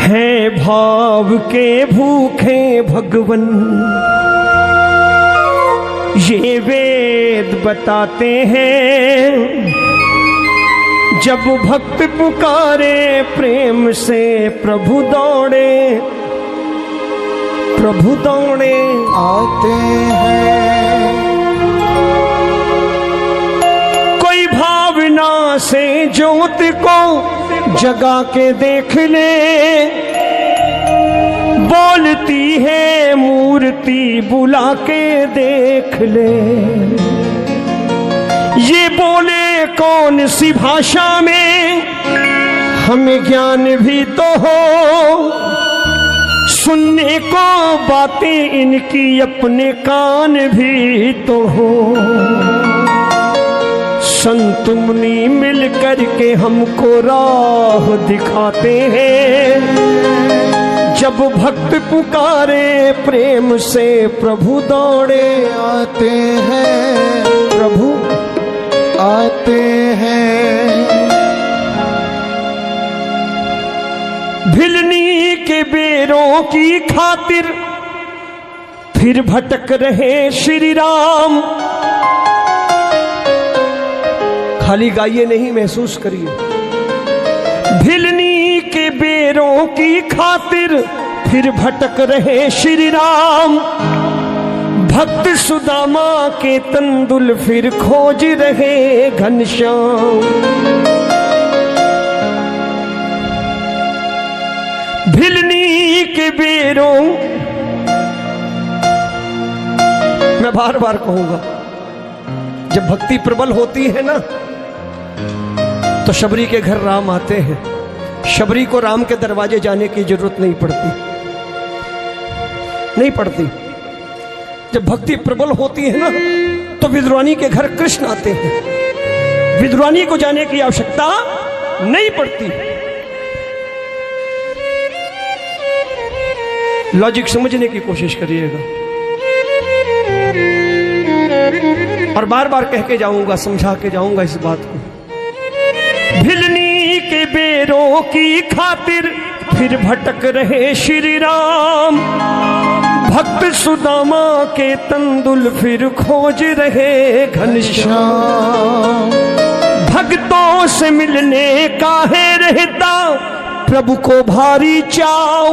हैं भाव के भूखे भगवन, ये वेद बताते हैं। जब भक्त पुकारे प्रेम से प्रभु दौड़े, प्रभु दौड़े आते हैं। कोई भावना से ज्योत को जगा के देख ले, बोलती है मूर्ति बुला के देख ले। ये बोले कौन सी भाषा में, हमें ज्ञान भी तो हो। सुनने को बातें इनकी अपने कान भी तो हो। संत मुनि मिल कर के हमको राह दिखाते हैं। जब भक्त पुकारे प्रेम से प्रभु दौड़े आते हैं, प्रभु आते हैं। भिलनी के बेरों की खातिर फिर भटक रहे श्री राम। खाली गाइए नहीं, महसूस करिए। भिलनी के बेरों की खातिर फिर भटक रहे श्री राम। भक्त सुदामा के तंदुल फिर खोज रहे घनश्याम। भिलनी के बेरों, मैं बार बार कहूंगा, जब भक्ति प्रबल होती है ना तो शबरी के घर राम आते हैं। शबरी को राम के दरवाजे जाने की जरूरत नहीं पड़ती, नहीं पड़ती। जब भक्ति प्रबल होती है ना तो विद्वानी के घर कृष्ण आते हैं। विद्वानी को जाने की आवश्यकता नहीं पड़ती। लॉजिक समझने की कोशिश करिएगा। और बार बार कह के जाऊंगा, समझा के जाऊंगा इस बात को। भिलनी के बेरों की खातिर फिर भटक रहे श्री राम। भक्त सुदामा के तंदुल फिर खोज रहे घनश्याम। भक्तों से मिलने का है रहता प्रभु को भारी चाव।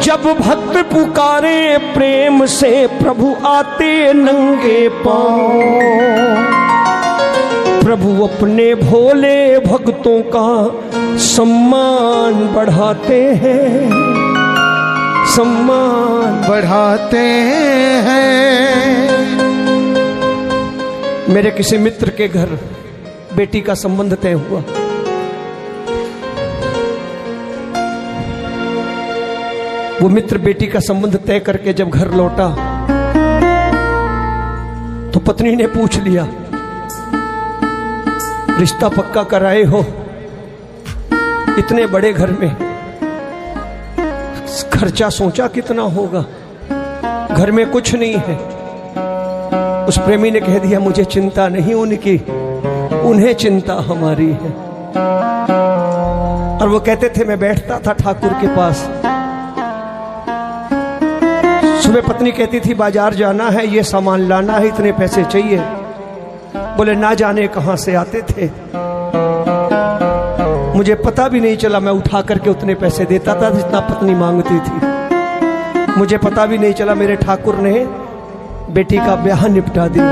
जब भक्त पुकारे प्रेम से प्रभु आते नंगे पांव। प्रभु अपने भोले भक्तों का सम्मान बढ़ाते हैं, सम्मान बढ़ाते हैं। मेरे किसी मित्र के घर बेटी का संबंध तय हुआ। वो मित्र बेटी का संबंध तय करके जब घर लौटा तो पत्नी ने पूछ लिया, रिश्ता पक्का कराए हो? इतने बड़े घर में खर्चा सोचा कितना होगा? घर में कुछ नहीं है। उस प्रेमी ने कह दिया, मुझे चिंता नहीं उनकी, उन्हें चिंता हमारी है। और वो कहते थे, मैं बैठता था ठाकुर के पास। सुबह पत्नी कहती थी, बाजार जाना है, ये सामान लाना है, इतने पैसे चाहिए। बोले ना जाने कहां से आते थे, मुझे पता भी नहीं चला। मैं उठा करके उतने पैसे देता था जितना पत्नी मांगती थी। मुझे पता भी नहीं चला मेरे ठाकुर ने बेटी का ब्याह निपटा दिया।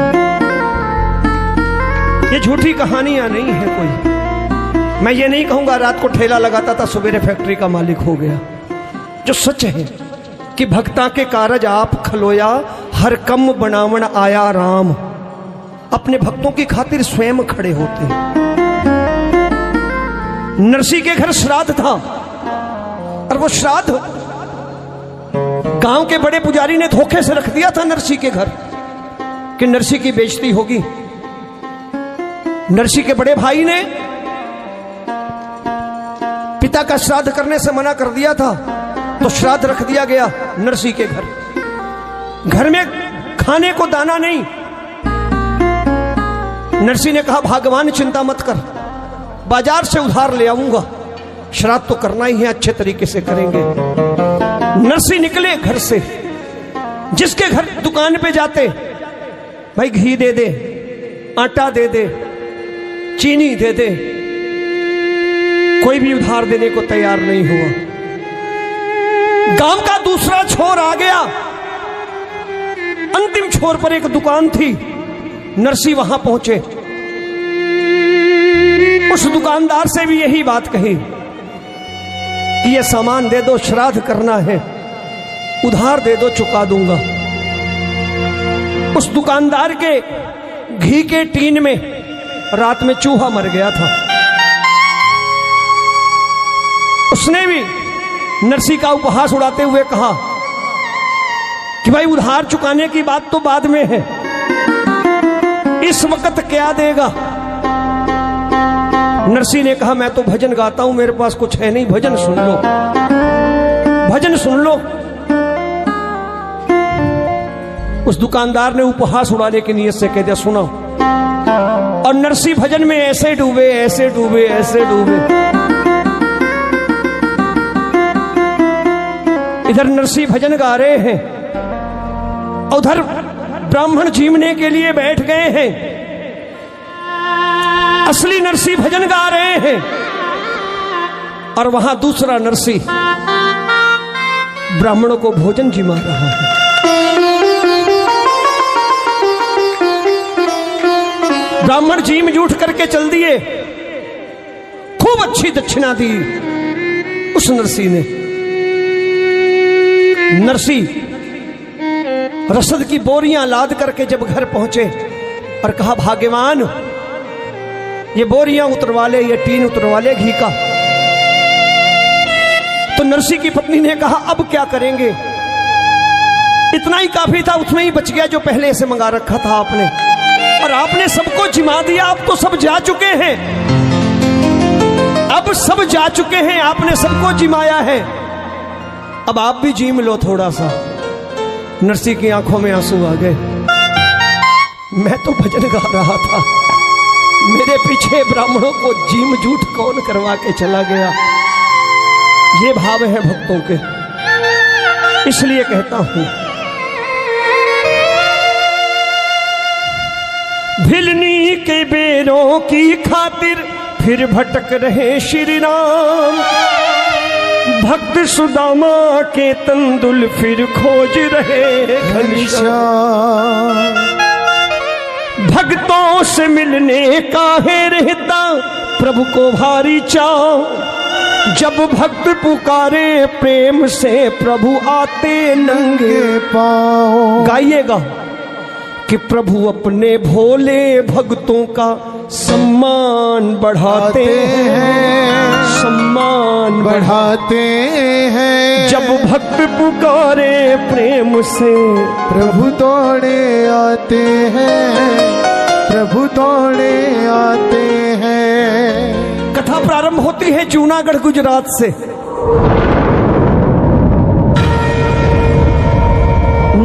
ये झूठी कहानियां नहीं है कोई। मैं ये नहीं कहूंगा रात को ठेला लगाता था, सवेरे फैक्ट्री का मालिक हो गया। जो सच है कि भक्ता के कारज आप खलोया, हर कम बनावण आया राम। अपने भक्तों की खातिर स्वयं खड़े होते हैं। नरसी के घर श्राद्ध था और वो श्राद्ध गांव के बड़े पुजारी ने धोखे से रख दिया था नरसी के घर कि नरसी की बेइज्जती होगी। नरसी के बड़े भाई ने पिता का श्राद्ध करने से मना कर दिया था तो श्राद्ध रख दिया गया नरसी के घर। घर में खाने को दाना नहीं। नरसी ने कहा, भगवान चिंता मत कर, बाजार से उधार ले आऊंगा। श्राद्ध तो करना ही है, अच्छे तरीके से करेंगे। नरसी निकले घर से, जिसके घर दुकान पे जाते, भाई घी दे दे, आटा दे दे, चीनी दे दे, कोई भी उधार देने को तैयार नहीं हुआ। गांव का दूसरा छोर आ गया, अंतिम छोर पर एक दुकान थी, नरसी वहां पहुंचे। उस दुकानदार से भी यही बात कही कि ये सामान दे दो, श्राद्ध करना है, उधार दे दो, चुका दूंगा। उस दुकानदार के घी के टीन में रात में चूहा मर गया था। उसने भी नरसी का उपहास उड़ाते हुए कहा कि भाई उधार चुकाने की बात तो बाद में है, इस वक्त क्या देगा। नरसी ने कहा मैं तो भजन गाता हूं, मेरे पास कुछ है नहीं, भजन सुन लो, भजन सुन लो। उस दुकानदार ने उपहास उड़ाने की नीयत से कह दिया सुनो, और नरसी भजन में ऐसे डूबे, ऐसे डूबे, ऐसे डूबे। इधर नरसी भजन गा रहे हैं, उधर ब्राह्मण जीवने के लिए बैठ गए हैं। असली नरसी भजन गा रहे हैं और वहां दूसरा नरसी ब्राह्मणों को भोजन जिमा रहा है। ब्राह्मण जीम जूठ करके चल दिए, खूब अच्छी दक्षिणा दी उस नरसी ने। नरसी रसद की बोरियां लाद करके जब घर पहुंचे और कहा भाग्यवान ये बोरियां उतरवा ले, ये टीन उतरवा ले घी का। तो नरसी की पत्नी ने कहा अब क्या करेंगे, इतना ही काफी था, उसमें ही बच गया जो पहले से मंगा रखा था आपने, और आपने सबको जिमा दिया। अब तो सब जा चुके हैं, अब सब जा चुके हैं, आपने सबको जिमाया है, अब आप भी जीम लो थोड़ा सा। नरसी की आंखों में आंसू आ गए। मैं तो भजन गा रहा था, मेरे पीछे ब्राह्मणों को जीम जूठ कौन करवा के चला गया। ये भाव है भक्तों के, इसलिए कहता हूं भिलनी के बेरों की खातिर फिर भटक रहे श्री राम। भक्त सुदामा के तंदुल फिर खोज रहे घनश्याम। भक्तों से मिलने का है रहता प्रभु को भारी चाव। जब भक्त पुकारे प्रेम से प्रभु आते नंगे पांव। गाइएगा कि प्रभु अपने भोले भक्तों का सम्मान बढ़ाते हैं, सम्मान बढ़ाते हैं। जब भक्त पुकारे प्रेम से प्रभु दौड़े आते हैं, प्रभु दौड़े आते हैं। कथा प्रारंभ होती है जूनागढ़ गुजरात से।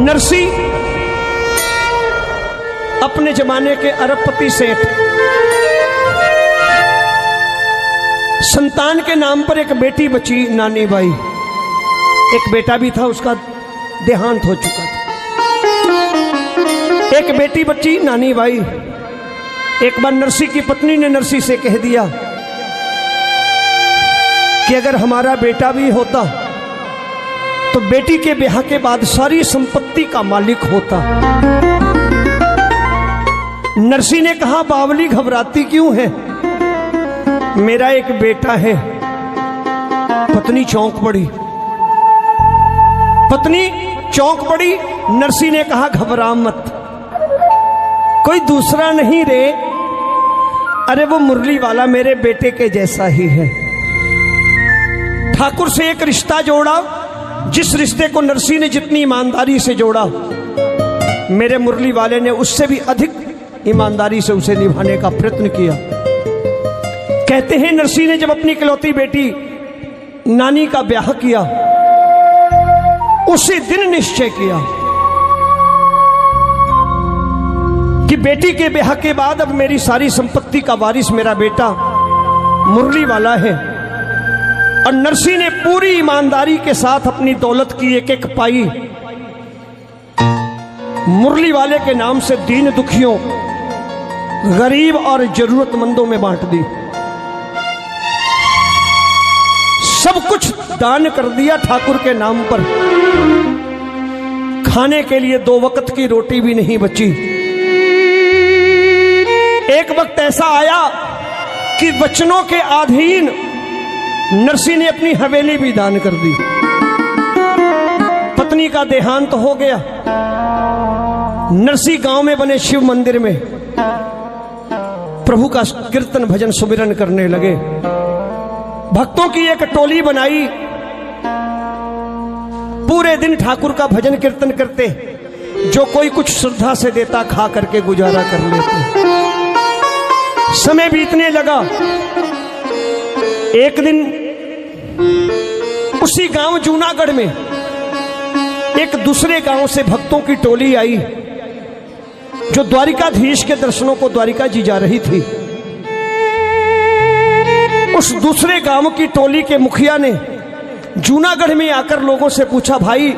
नरसी अपने जमाने के अरबपति सेठ, संतान के नाम पर एक बेटी बची नानी बाई, एक बेटा भी था उसका देहांत हो चुका था। एक बेटी बची नानी बाई। एक बार नरसी की पत्नी ने नरसी से कह दिया कि अगर हमारा बेटा भी होता तो बेटी के ब्याह के बाद सारी संपत्ति का मालिक होता। नरसी ने कहा बावली घबराती क्यों है, मेरा एक बेटा है। पत्नी चौंक पड़ी, पत्नी चौंक पड़ी। नरसी ने कहा घबरा मत, कोई दूसरा नहीं रे, अरे वो मुरली वाला मेरे बेटे के जैसा ही है। ठाकुर से एक रिश्ता जोड़ा, जिस रिश्ते को नरसी ने जितनी ईमानदारी से जोड़ा, मेरे मुरली वाले ने उससे भी अधिक ईमानदारी से उसे निभाने का प्रयत्न किया। कहते हैं नरसी ने जब अपनी इकलौती बेटी नानी का ब्याह किया, उसी दिन निश्चय किया कि बेटी के ब्याह के बाद अब मेरी सारी संपत्ति का वारिस मेरा बेटा मुरली वाला है। और नरसी ने पूरी ईमानदारी के साथ अपनी दौलत की एक एक पाई मुरली वाले के नाम से दीन दुखियों, गरीब और जरूरतमंदों में बांट दी। सब कुछ दान कर दिया ठाकुर के नाम पर। खाने के लिए 2 वक्त की रोटी भी नहीं बची। एक वक्त ऐसा आया कि वचनों के अधीन नरसी ने अपनी हवेली भी दान कर दी। पत्नी का देहांत हो गया। नरसी गांव में बने शिव मंदिर में प्रभु का कीर्तन भजन सुमिरन करने लगे। भक्तों की एक टोली बनाई। पूरे दिन ठाकुर का भजन कीर्तन करते। जो कोई कुछ श्रद्धा से देता खा करके गुजारा कर लेते। समय बीतने लगा। एक दिन उसी गांव जूनागढ़ में एक दूसरे गांव से भक्तों की टोली आई जो द्वारिकाधीश के दर्शनों को द्वारिका जी जा रही थी। उस दूसरे गांव की टोली के मुखिया ने जूनागढ़ में आकर लोगों से पूछा, भाई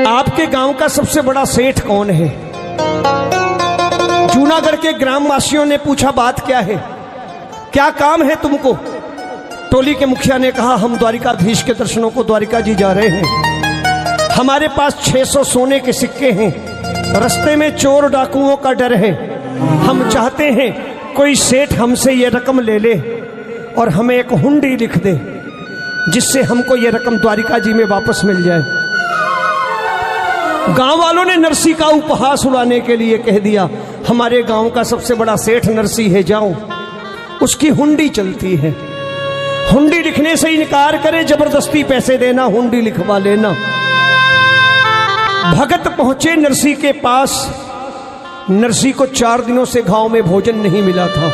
आपके गांव का सबसे बड़ा सेठ कौन है? जूनागढ़ के ग्रामवासियों ने पूछा, बात क्या है, क्या काम है तुमको? टोली के मुखिया ने कहा, हम द्वारिकाधीश के दर्शनों को द्वारिका जी जा रहे हैं। हमारे पास 600 सोने के सिक्के हैं। रास्ते में चोर डाकुओं का डर है। हम चाहते हैं कोई सेठ हमसे ये रकम ले ले और हमें एक हुंडी लिख दे जिससे हमको ये रकम द्वारिका जी में वापस मिल जाए। गांव वालों ने नरसी का उपहास उड़ाने के लिए कह दिया, हमारे गांव का सबसे बड़ा सेठ नरसी है, जाओ उसकी हुंडी चलती है। हुंडी लिखने से इनकार करे, जबरदस्ती पैसे देना, हुंडी लिखवा लेना। भगत पहुंचे नरसी के पास। नरसी को 4 दिनों से गांव में भोजन नहीं मिला था।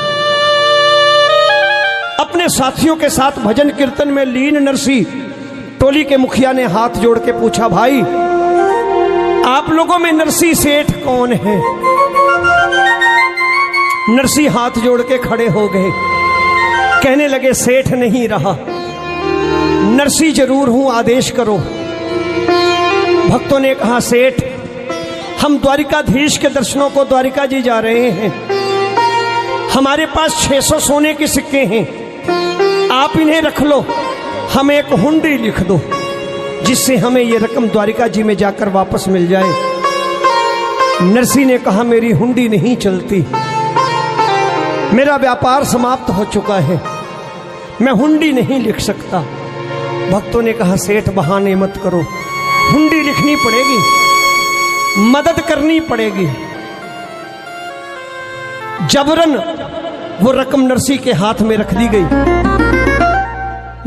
अपने साथियों के साथ भजन कीर्तन में लीन नरसी, टोली के मुखिया ने हाथ जोड़ के पूछा, भाई आप लोगों में नरसी सेठ कौन है? नरसी हाथ जोड़ के खड़े हो गए। कहने लगे, सेठ नहीं रहा, नरसी जरूर हूं, आदेश करो। भक्तों ने कहा, सेठ हम द्वारिकाधीश के दर्शनों को द्वारिका जी जा रहे हैं। हमारे पास 600 सोने के सिक्के हैं, आप इन्हें रख लो, हमें एक हुंडी लिख दो जिससे हमें यह रकम द्वारिका जी में जाकर वापस मिल जाए। नरसी ने कहा, मेरी हुंडी नहीं चलती, मेरा व्यापार समाप्त हो चुका है, मैं हुंडी नहीं लिख सकता। भक्तों ने कहा, सेठ बहाने मत करो, हुंडी लिखनी पड़ेगी, मदद करनी पड़ेगी। जबरन वो रकम नरसी के हाथ में रख दी गई।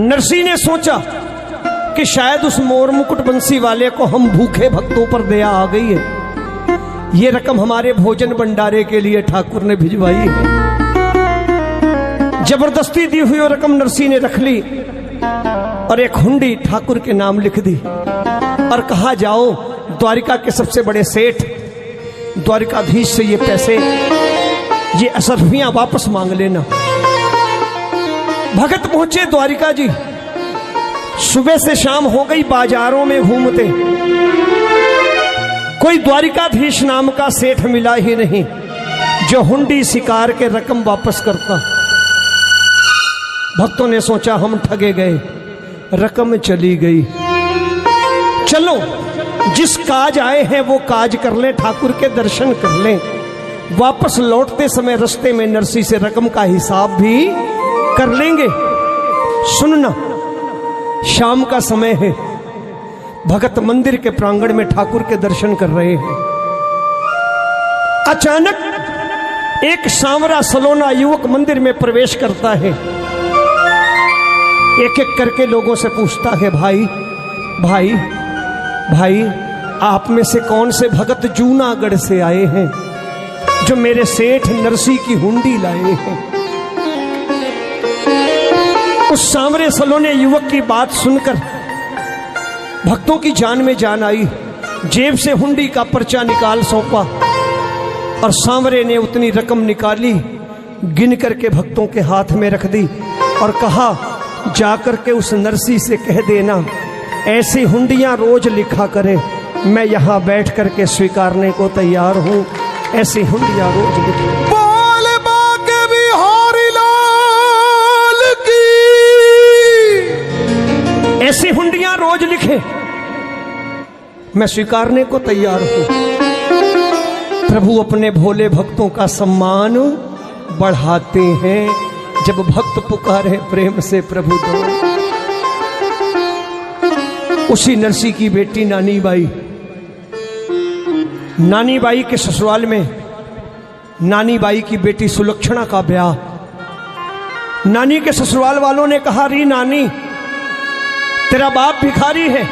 नरसी ने सोचा कि शायद उस मोर मुकुट बंसी वाले को हम भूखे भक्तों पर दया आ गई है। ये रकम हमारे भोजन भंडारे के लिए ठाकुर ने भिजवाई है। जबरदस्ती दी हुई रकम नरसी ने रख ली और एक हुंडी ठाकुर के नाम लिख दी और कहा, जाओ द्वारिका के सबसे बड़े सेठ द्वारिकाधीश से ये पैसे, ये असरफियां वापस मांग लेना। भगत पहुंचे द्वारिका जी। सुबह से शाम हो गई, बाजारों में घूमते, कोई द्वारिकाधीश नाम का सेठ मिला ही नहीं जो हुंडी शिकार के रकम वापस करता। भक्तों ने सोचा, हम ठगे गए, रकम चली गई। चलो जिस काज आए हैं वो काज कर लें, ठाकुर के दर्शन कर लें। वापस लौटते समय रास्ते में नरसी से रकम का हिसाब भी कर लेंगे। सुनना, शाम का समय है। भगत मंदिर के प्रांगण में ठाकुर के दर्शन कर रहे हैं। अचानक एक सांवरा सलोना युवक मंदिर में प्रवेश करता है। एक एक करके लोगों से पूछता है, भाई भाई भाई, आप में से कौन से भगत जूनागढ़ से आए हैं जो मेरे सेठ नरसी की हुंडी लाए हैं? उस सांवरे सलोने युवक की बात सुनकर भक्तों की जान में जान आई। जेब से हुंडी का पर्चा निकाल सौंपा और सांवरे ने उतनी रकम निकाली, गिन करके भक्तों के हाथ में रख दी और कहा, जाकर के उस नरसी से कह देना ऐसी हुंडियां रोज लिखा करे, मैं यहाँ बैठ करके स्वीकारने को तैयार हूँ। ऐसी हुंडियां रोज लिखे। बोल बाके बिहारी लाल की। ऐसी हुंडियां रोज लिखे, मैं स्वीकारने को तैयार हूं। प्रभु अपने भोले भक्तों का सम्मान बढ़ाते हैं। जब भक्त पुकारे प्रेम से प्रभु तो। उसी नरसी की बेटी नानी बाई के ससुराल में नानी बाई की बेटी सुलक्षणा का ब्याह। नानी के ससुराल वालों ने कहा, री नानी, तेरा बाप भिखारी है,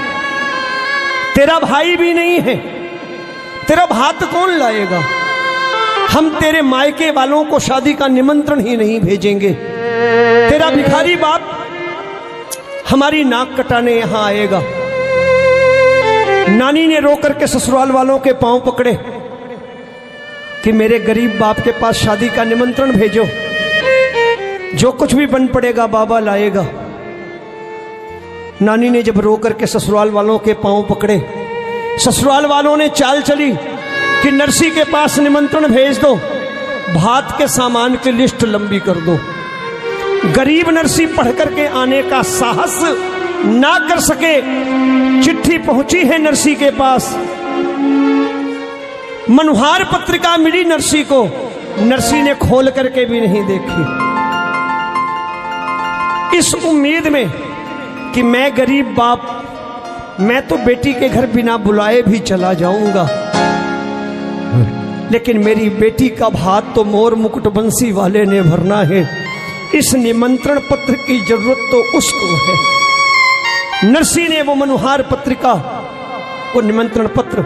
तेरा भाई भी नहीं है, तेरा भात कौन लाएगा? हम तेरे मायके वालों को शादी का निमंत्रण ही नहीं भेजेंगे। तेरा भिखारी बाप हमारी नाक कटाने यहां आएगा। नानी ने रो करके ससुराल वालों के पांव पकड़े कि मेरे गरीब बाप के पास शादी का निमंत्रण भेजो, जो कुछ भी बन पड़ेगा बाबा लाएगा। नानी ने जब रो करके ससुराल वालों के पांव पकड़े, ससुराल वालों ने चाल चली कि नरसी के पास निमंत्रण भेज दो, भात के सामान की लिस्ट लंबी कर दो। गरीब नरसी पढ़ करके आने का साहस ना कर सके। चिट्ठी पहुंची है नरसी के पास, मनुहार पत्रिका मिली नरसी को, नरसी ने खोल करके भी नहीं देखी। इस उम्मीद में कि मैं गरीब बाप, मैं तो बेटी के घर बिना बुलाए भी चला जाऊंगा, लेकिन मेरी बेटी का भात तो मोर मुकुट बंसी वाले ने भरना है। इस निमंत्रण पत्र की जरूरत तो उसको है। नरसी ने वो मनुहार पत्रिका, वो निमंत्रण पत्र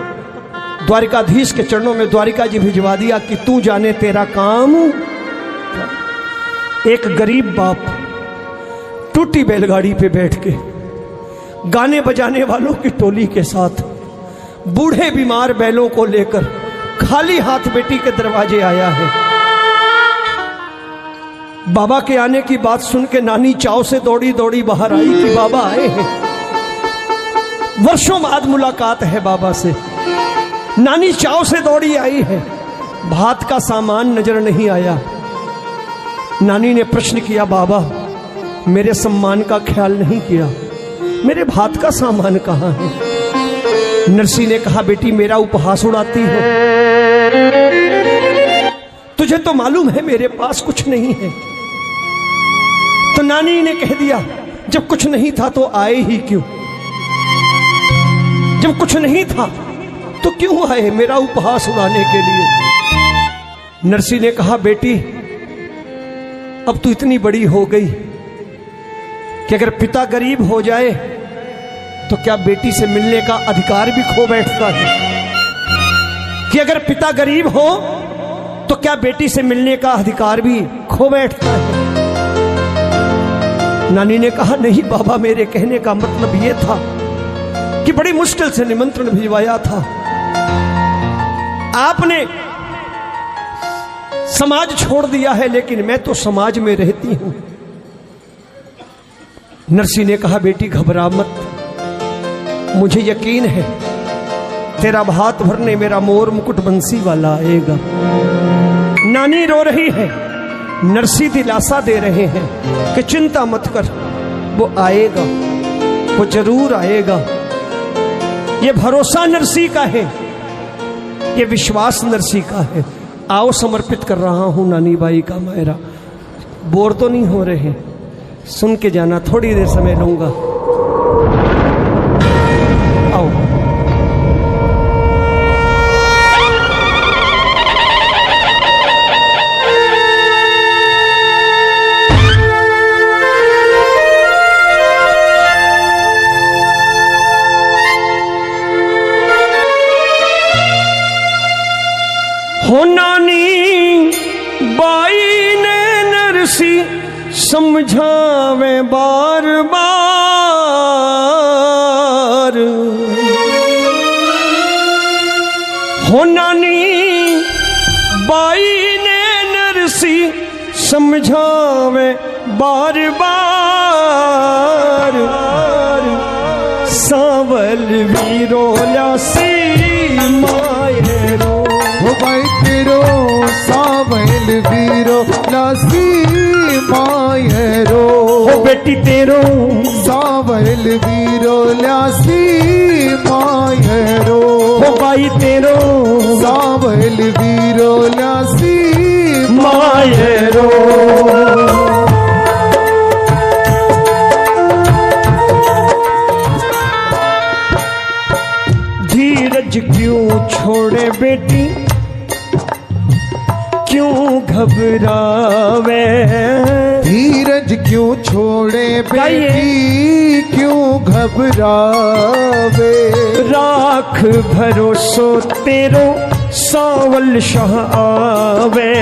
द्वारिकाधीश के चरणों में द्वारिका जी भिजवा दिया कि तू जाने तेरा काम। एक गरीब बाप टूटी बैलगाड़ी पे बैठ के गाने बजाने वालों की टोली के साथ बूढ़े बीमार बैलों को लेकर खाली हाथ बेटी के दरवाजे आया है। बाबा के आने की बात सुन के नानी चाव से दौड़ी दौड़ी बाहर आई कि बाबा आए हैं। वर्षों बाद मुलाकात है बाबा से। नानी चाव से दौड़ी आई है, भात का सामान नजर नहीं आया। नानी ने प्रश्न किया, बाबा मेरे सम्मान का ख्याल नहीं किया, मेरे भात का सामान कहाँ है? नरसी ने कहा, बेटी मेरा उपहास उड़ाती हो, तुझे तो मालूम है मेरे पास कुछ नहीं है। तो नानी ने कह दिया, जब कुछ नहीं था तो आए ही क्यों? जब कुछ नहीं था तो क्यों आए मेरा उपहास उड़ाने के लिए? नरसी ने कहा, बेटी अब तू इतनी बड़ी हो गई कि अगर पिता गरीब हो जाए तो क्या बेटी से मिलने का अधिकार भी खो बैठता है? कि अगर पिता गरीब हो तो क्या बेटी से मिलने का अधिकार भी खो बैठता है? नानी ने कहा, नहीं बाबा, मेरे कहने का मतलब यह था कि बड़ी मुश्किल से निमंत्रण भिजवाया था। आपने समाज छोड़ दिया है, लेकिन मैं तो समाज में रहती हूं। नरसी ने कहा, बेटी घबरा मत, मुझे यकीन है तेरा भात भरने मेरा मोर मुकुट बंसी वाला आएगा। नानी रो रही है, नरसी दिलासा दे रहे हैं कि चिंता मत कर, वो आएगा, वो जरूर आएगा। ये भरोसा नरसी का है, ये विश्वास नरसी का है। आओ समर्पित कर रहा हूं नानी बाई का मायरा। बोर तो नहीं हो रहे? सुन के जाना, थोड़ी देर समय लूंगा। आओ। हो नानी बाई ने नरसी समझावे बार बार। हो नानी बाई ने नरसी समझावे बार बार। वीरो ल्यासी मायरो। हो भाई तेरो सावल वीरो लासी मायरो। हो बेटी तेरो सावल वीरो लासी मायरो। हो भाई तेरो सावल वीरो लासी मायरो। धीरज क्यों छोड़े बेटी, क्यों घबरावे। धीरज क्यों छोड़े बेटी, क्यों घबरावे। राख भरोसो तेरो सावल शाह आवे।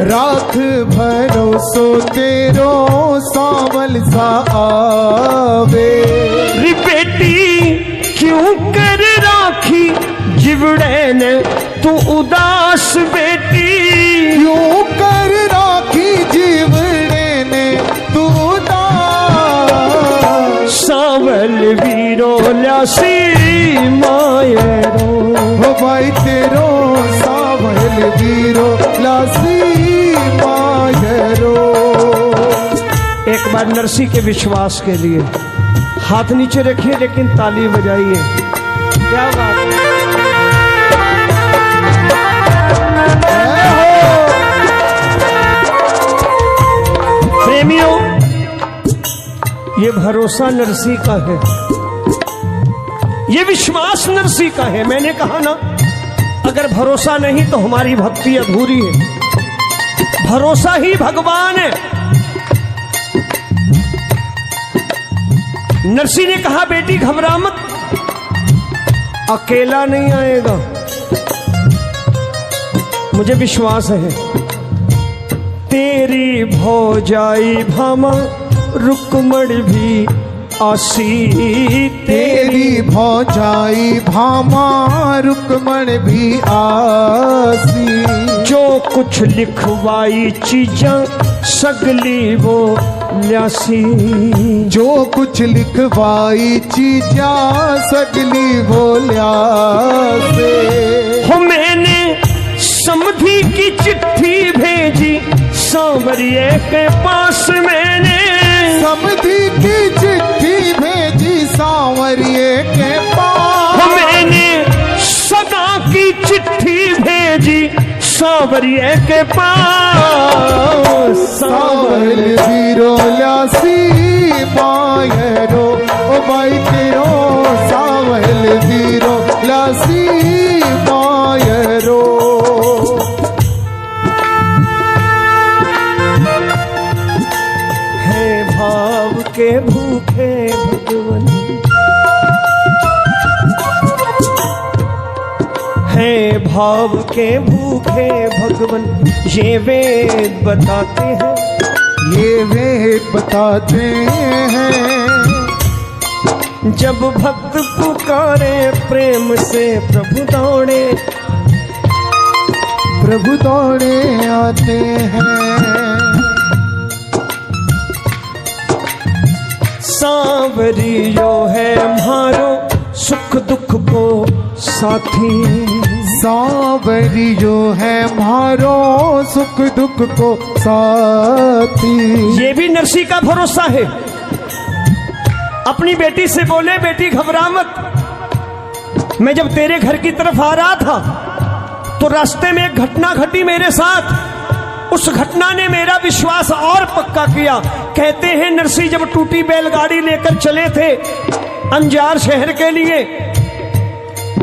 राख भरोसो तेरो सावल सा आवे। री बेटी क्यों कर राखी जिवड़े ने तू उदास बेटी। क्यों कर राखी जीवड़े ने तू उदास। सावल वीरो ल्यासी मायरो। हो भाई तेरो सावल वीरो लासी मायरो। एक बार नरसी के विश्वास के लिए हाथ नीचे रखिए लेकिन ताली बजाइए। क्या बात है। प्रेमियों, ये भरोसा नरसी का है, ये विश्वास नरसी का है। मैंने कहा ना, अगर भरोसा नहीं तो हमारी भक्ति अधूरी है। भरोसा ही भगवान है। नरसी ने कहा बेटी घबरा मत, अकेला नहीं आएगा, मुझे विश्वास है। तेरी भौजाई भामा रुक्मण भी आसी। तेरी भौजाई भामा रुक्मण भी आसी। जो कुछ लिखवाई चीजा सगली वो ल्यासी। जो कुछ लिखवाई चीजा सगली वो ल्यासे। हो मैंने समधी की चिट्ठी भेजी सांवरिये के पास। मैंने समधी की चिट्ठी भेजी सांवरिये के पास। हो मैंने सगा की चिट्ठी भेजी सांवरिये के पास। सावल वीरो ल्यासी मायरो। ओ भाई तेरो सावल वीरो ल्यासी मायरो। है भाव के भूखे भगवन, है भाव के भूखे भगवन, ये वेद बताते हैं। ये वेद बताते हैं। जब भक्त पुकारे प्रेम से प्रभु दौड़े। प्रभु दौड़े आते हैं। सांवरियो है हमारो सुख दुख को साथी। सांवरियो है मारो सुख दुख को साथी। ये भी नरसी का भरोसा है। अपनी बेटी से बोले बेटी घबरा मत। मैं जब तेरे घर की तरफ आ रहा था तो रास्ते में एक घटना घटी मेरे साथ। उस घटना ने मेरा विश्वास और पक्का किया। कहते हैं नरसी जब टूटी बैलगाड़ी लेकर चले थे अंजार शहर के लिए,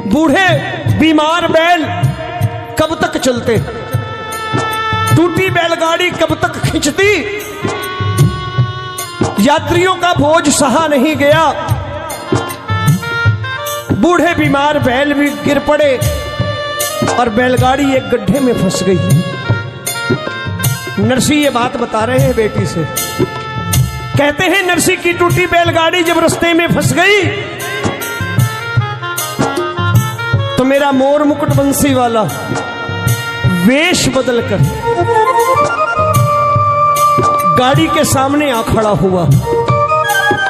बूढ़े बीमार बैल कब तक चलते, टूटी बैलगाड़ी कब तक खींचती। यात्रियों का बोझ सहा नहीं गया। बूढ़े बीमार बैल भी गिर पड़े और बैलगाड़ी एक गड्ढे में फंस गई। नरसी ये बात बता रहे हैं बेटी से। कहते हैं नरसी की टूटी बैलगाड़ी जब रास्ते में फंस गई तो मेरा मोर मुकुट बंसी वाला वेश बदलकर गाड़ी के सामने आ खड़ा हुआ।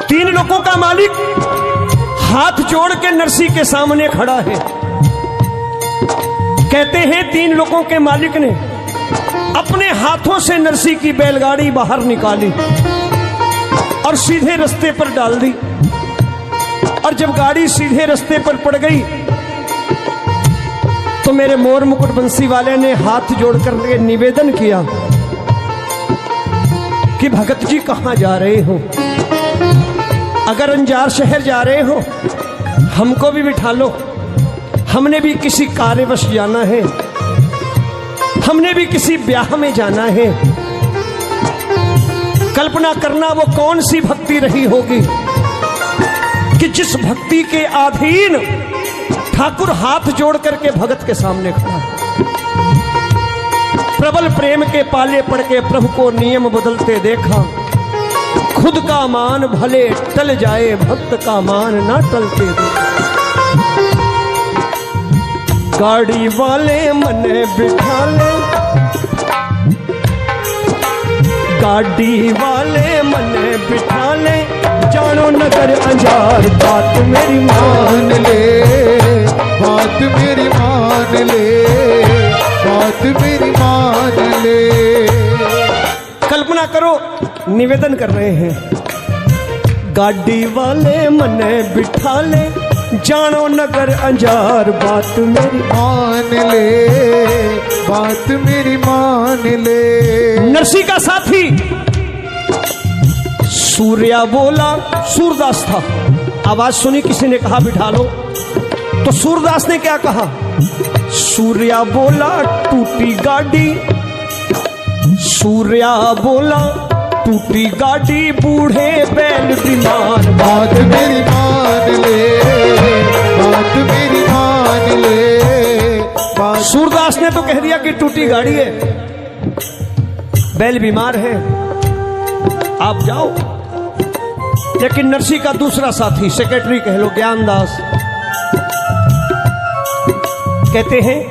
3 लोगों का मालिक हाथ जोड़ के नरसी के सामने खड़ा है। कहते हैं 3 लोगों के मालिक ने अपने हाथों से नरसी की बैलगाड़ी बाहर निकाली और सीधे रास्ते पर डाल दी। और जब गाड़ी सीधे रास्ते पर पड़ गई तो मेरे मोर मुकुट बंसी वाले ने हाथ जोड़कर के निवेदन किया कि भगत जी कहां जा रहे हो? अगर अंजार शहर जा रहे हो हमको भी बिठा लो, हमने भी किसी कार्यवश जाना है, हमने भी किसी ब्याह में जाना है। कल्पना करना वो कौन सी भक्ति रही होगी कि जिस भक्ति के अधीन ठाकुर हाथ जोड़ करके भगत के सामने खड़ा है। प्रबल प्रेम के पाले पड़ के प्रभु को नियम बदलते देखा। खुद का मान भले टल जाए, भक्त का मान ना टलते देखा। गाड़ी वाले मने बिठा ले, गाड़ी वाले मने बिठा ले, जानो नगर अंजार बात मेरी मान ले, बात मेरी मान ले, बात मेरी मान ले। कल्पना करो निवेदन कर रहे हैं, गाड़ी वाले मने बिठा ले, जानो नगर अंजार बात मेरी मान ले, बात मेरी मान ले। नरसी का साथी सूर्या बोला, सूरदास था। आवाज सुनी किसी ने कहा बिठा लो, तो सूरदास ने क्या कहा? सूर्या बोला टूटी गाड़ी, सूर्या बोला टूटी गाड़ी, बूढ़े बैल बीमार बात मेरी मान ले, बात मेरी मान ले, बात। सूरदास ने तो कह दिया कि टूटी गाड़ी है, बैल बीमार है, आप जाओ। लेकिन नरसी का दूसरा साथी, सेक्रेटरी कह लो, ज्ञानदास, कहते हैं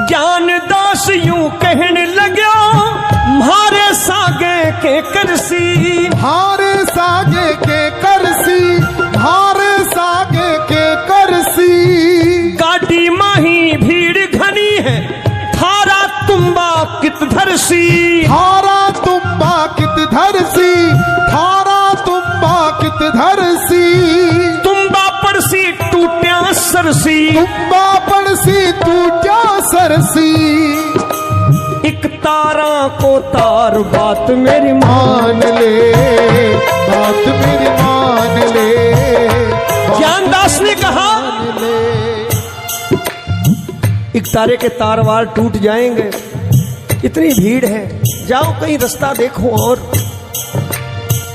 ज्ञानदास यूं कहने लगा, मारे सागे के करसी, हारे सागे के करसी, हारे सागे के करसी। गाड़ी माही भीड़ घनी है, थारा तुम्बा कित धरसी, थारा तुम्बा कित धरसी, थारा तुम्बा कित धरसी। तुम्बा पड़सी टूट्या सरसी, तुम्बा पड़सी टूट्या सरसी। एक तारा को तार बात मेरी मान ले, बात मेरी मान ले। ज्ञानदास ने कहा एक तारे के तार वार टूट जाएंगे, इतनी भीड़ है, जाओ कहीं रास्ता देखो। और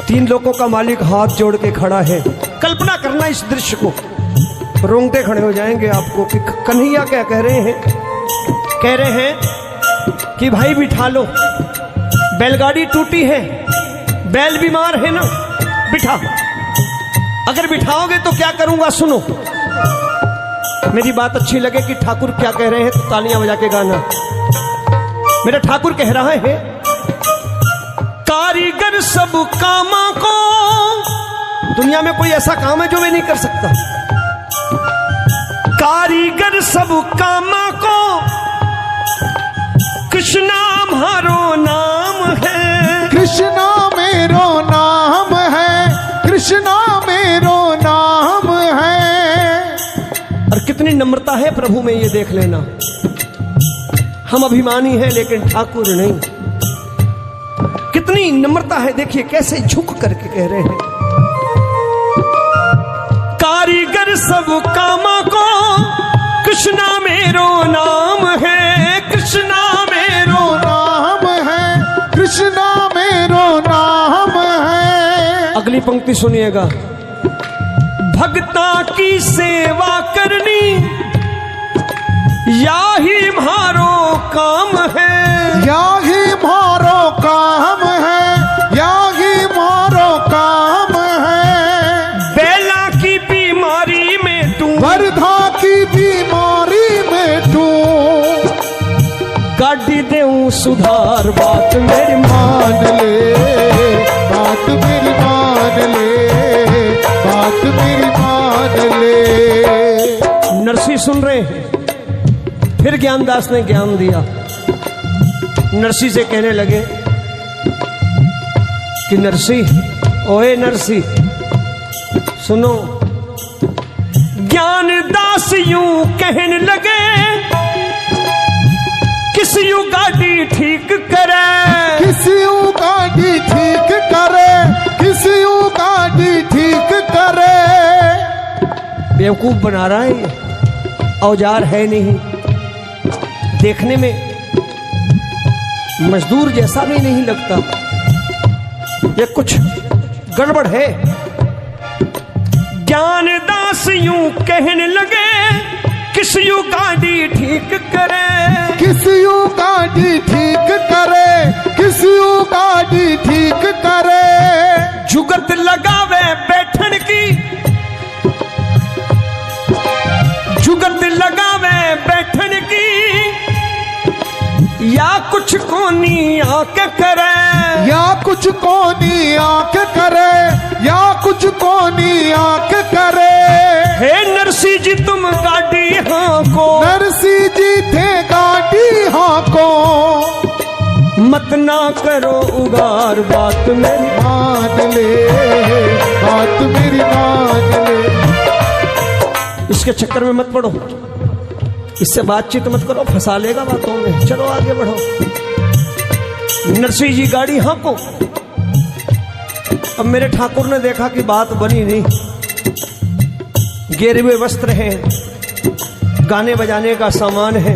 3 लोगों का मालिक हाथ जोड़ के खड़ा है। कल्पना करना इस दृश्य को, रोंगटे खड़े हो जाएंगे आपको कि कन्हैया क्या कह रहे हैं। कह रहे हैं कि भाई बिठा लो, बैलगाड़ी टूटी है, बैल बीमार है ना, बिठा। अगर बिठाओगे तो क्या करूंगा सुनो, मेरी बात अच्छी लगे कि ठाकुर क्या कह रहे हैं तो तालियां बजा के गाना। मेरा ठाकुर कह रहा है, कारीगर सब कामा को, दुनिया में कोई ऐसा काम है जो मैं नहीं कर सकता। कारीगर सब कामा को, कृष्णा हमारो नाम है, कृष्णा मेरो नाम है, कृष्णा मेरो नाम है। और कितनी नम्रता है प्रभु में, ये देख लेना। हम अभिमानी हैं लेकिन ठाकुर नहीं। कितनी नम्रता है, देखिए कैसे झुक करके कह रहे हैं, कारीगर सब कामा को, कृष्णा मेरो नाम है, कृष्णा मेरो नाम है, कृष्णा मेरो नाम है। अगली पंक्ति सुनिएगा, भक्ता की सेवा करनी याही म्हारो काम है, याही म्हारो काम है, याही म्हारो काम है। बेला की बीमारी में तू, वर्धा की बीमारी में तू, गाड़ी देऊं सुधार बात मेरी मान ले, बात मेरी मान भी सुन रहे हैं। फिर ज्ञानदास ने ज्ञान दिया। नरसी से कहने लगे कि नरसी, ओए नरसी सुनो। ज्ञानदास यूं कहने लगे, किस यूं गाड़ी ठीक करे, किस यूं गाड़ी ठीक करे, किस यूं गाड़ी ठीक करे। बेवकूफ बना रहा है ये, औजार है नहीं, देखने में मजदूर जैसा भी नहीं लगता, ये कुछ गड़बड़ है। ज्ञानदास यूं कहने लगे, किस यूं गाड़ी ठीक करे, किस यूं गाड़ी ठीक करे, किस यूं गाड़ी ठीक करे। जुगत लगावे बैठन की, जुगत लगावे बैठन की, या कुछ कोनी आके करे, या कुछ कोनी आंख करे, या कुछ कोनी आंख करे। हे नरसी जी तुम गाड़ी हाँको, नरसी जी थे गाड़ी हाँको। मत ना करो उगार, बात मेरी मान ले, बात मेरी मान ले। इसके चक्कर में मत पड़ो, इससे बातचीत मत करो, फंसा लेगा बातों में। चलो आगे बढ़ो। नरसिंह जी गाड़ी हाँको। अब मेरे ठाकुर ने देखा कि बात बनी नहीं, गेरुए वस्त्र हैं, गाने बजाने का सामान है।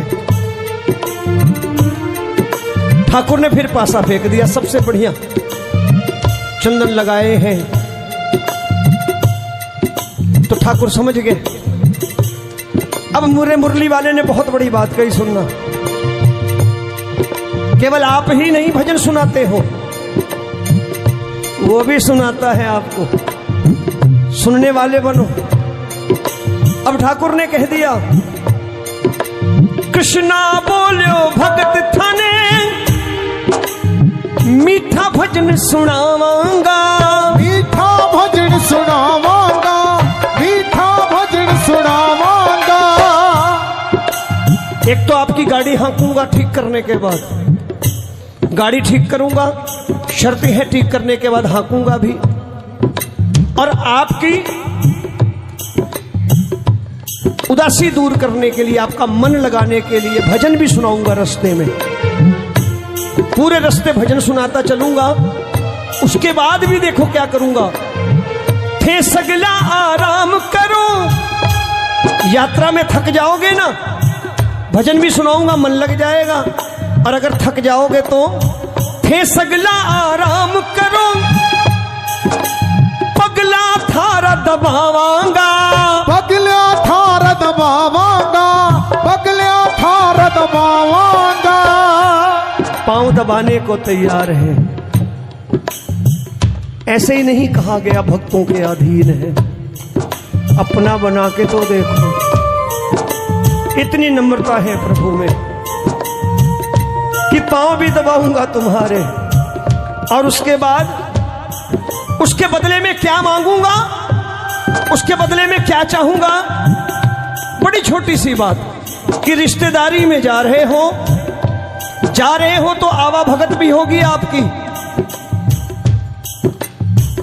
ठाकुर ने फिर पासा फेंक दिया, सबसे बढ़िया चंदन लगाए हैं। तो ठाकुर समझ गए। अब मुरली वाले ने बहुत बड़ी बात कही, सुनना। केवल आप ही नहीं भजन सुनाते हो, वो भी सुनाता है आपको, सुनने वाले बनो। अब ठाकुर ने कह दिया, कृष्णा बोलो भगत थाने, मीठा भजन सुनावांगा, मीठा भजन सुनावांगा, मीठा भजन सुनावांगा। एक तो आपकी गाड़ी हाँकूंगा ठीक करने के बाद, गाड़ी ठीक करूंगा, शर्त है ठीक करने के बाद हाँकूंगा भी, और आपकी उदासी दूर करने के लिए, आपका मन लगाने के लिए भजन भी सुनाऊंगा रास्ते में। पूरे रास्ते भजन सुनाता चलूंगा। उसके बाद भी देखो क्या करूंगा, थे सगला आराम करो। यात्रा में थक जाओगे ना, भजन भी सुनाऊंगा, मन लग जाएगा। और अगर थक जाओगे तो थे सगला आराम करो, पगला थारा दबावांगा, पगला थारा दबावांगा, पगला थारा दबावांगा। पांव दबाने को तैयार है। ऐसे ही नहीं कहा गया भक्तों के अधीन है, अपना बना के तो देखो। इतनी नम्रता है प्रभु में कि पांव भी दबाऊंगा तुम्हारे, और उसके बाद उसके बदले में क्या मांगूंगा, उसके बदले में क्या चाहूंगा। बड़ी छोटी सी बात कि रिश्तेदारी में जा रहे हो तो आवा भगत भी होगी आपकी।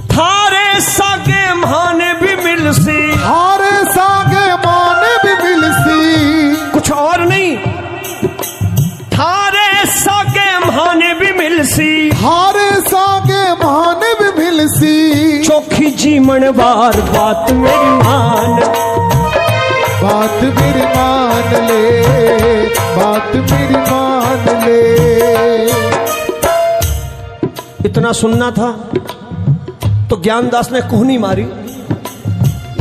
थारे सागे माने भी मिलसी, थारे सागे माने भी मिलसी, कुछ और नहीं, थारे सागे माने भी मिलसी, थारे सागे माने भी मिलसी। चौखी जीवन बार बात मेरी मान, बात मेरी मान ले, बात मेरी मान ले। इतना सुनना था तो ज्ञानदास ने कोहनी मारी,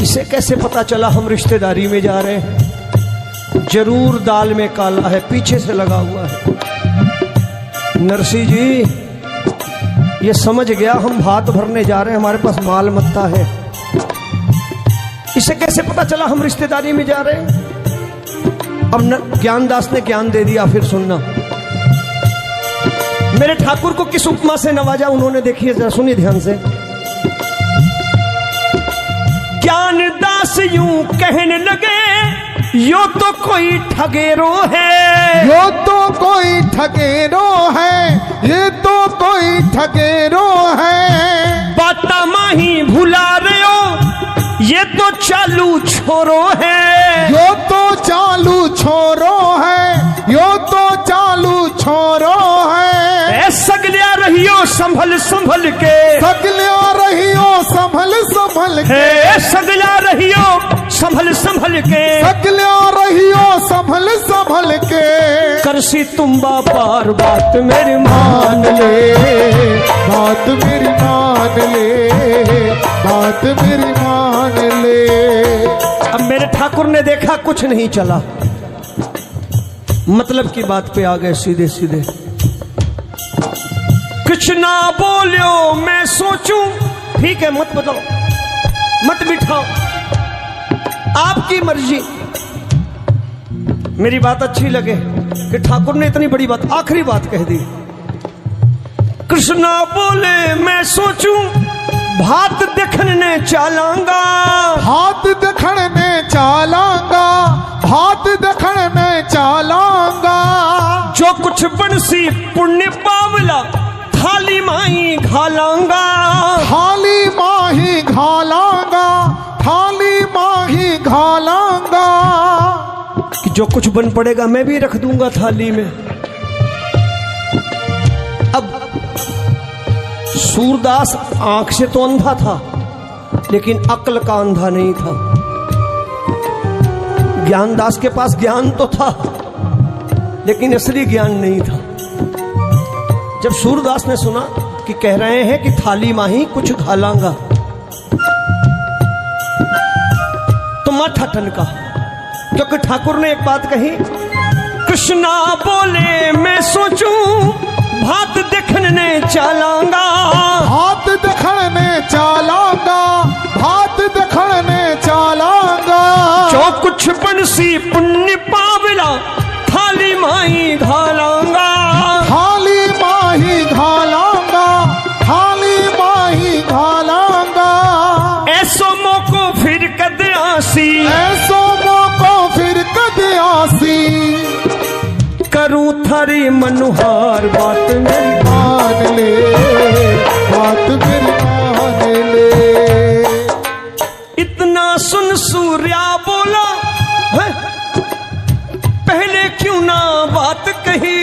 इसे कैसे पता चला हम रिश्तेदारी में जा रहे हैं। जरूर दाल में काला है, पीछे से लगा हुआ है। नरसी जी ये समझ गया हम भात भरने जा रहे हैं, हमारे पास माल मत्ता है। इसे कैसे पता चला हम रिश्तेदारी में जा रहे हैं। अब ज्ञानदास ने ज्ञान दे दिया। फिर सुनना, मेरे ठाकुर को किस उपमा से नवाजा उन्होंने, देखिए जरा, सुनिए ध्यान से। ज्ञानदास यूं कहने लगे, यो तो कोई ठगेरो है, यो तो कोई ठगेरो है, ये तो कोई ठगेरो है। बाता माही भुला रहे हो, ये तो चालू छोरो है। यो तो चालू छोरो है, यो तो चालू छोरो है। ए सगलिया रहियो संभल संभल के, सगलिया रहियो संभल संभल के, हे सगलिया रहियो संभल संभल के, सगलिया रहियो संभल संभल के। करसी तुम बापार बात मेरी मान ले, बात मेरी मान ले, बात मेरी मान ले। अब मेरे ठाकुर ने देखा कुछ नहीं चला, मतलब की बात पे आ गए सीधे सीधे। कुछ ना बोलियो मैं सोचूं, ठीक है मत बताओ, मत बिठाओ, आपकी मर्जी। मेरी बात अच्छी लगे कि ठाकुर ने इतनी बड़ी बात, आखिरी बात कह दी। कृष्णा बोले मैं सोचूं, भात देखने चालांगा, भात देखने चालांगा, भात देखने चालांगा। जो कुछ बंसी पुण्य पावला, थाली माही घालांगा, थाली माही घालांगा, थाली माही घालांगा। कि जो कुछ बन पड़ेगा मैं भी रख दूंगा थाली में। अब सूरदास आंख से तो अंधा था, लेकिन अक्ल का अंधा नहीं था। ज्ञानदास के पास ज्ञान तो था, लेकिन असली ज्ञान नहीं था। जब सूरदास ने सुना कि कह रहे हैं कि थाली माही कुछ घालांगा, तो माथा ठनका, क्योंकि ठाकुर ने एक बात कही, कृष्णा बोले मैं सोचूं, भात देखने चालांगा, भात देखने चालांगा, भात देखने चालांगा। जो कुछ बंसी पुण्य पावला, थाली माही घालांगा, थाली माही घालांगा, थाली माही घालांगा। ऐसो मौको फिर कद आसी, ऐसो मौको फिर कद आसी। करूं थारी मनुहार बात मेरी मान ले, बात मेरी मान ले। इतना सुन सूर्या बोला, है? पहले क्यों ना बात कही,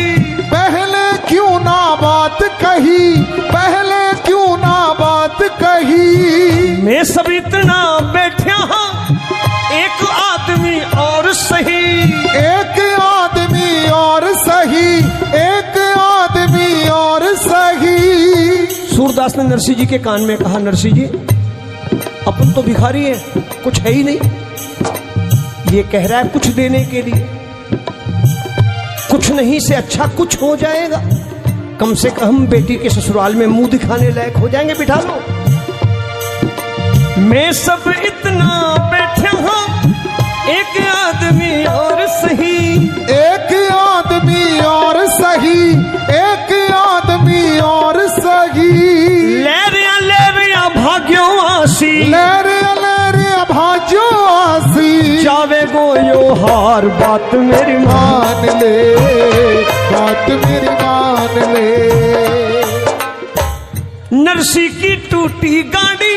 पहले क्यों ना बात कही, पहले क्यों ना बात कही। मैं सब इतना बैठा हाँ, एक आदमी और सही, एक आदमी और सही, एक आदमी और सही। सूरदास ने नरसिंह जी के कान में कहा, नरसिंह जी अपन तो भिखारी हैं, कुछ है ही नहीं। ये कह रहा है कुछ देने के लिए, कुछ नहीं से अच्छा कुछ हो जाएगा, कम से कम बेटी के ससुराल में मुंह दिखाने लायक हो जाएंगे, बिठा लो। मैं सब इतना बैठा हूं, एक आदमी और सही, एक आदमी और सही, एक आदमी और सही। लहरिया भाग्यो आसी, लहरिया भाग्यो आसी। जावे गो यो हार बात मेरी मान ले, बात मेरी मान ले। नरसी की टूटी गाड़ी,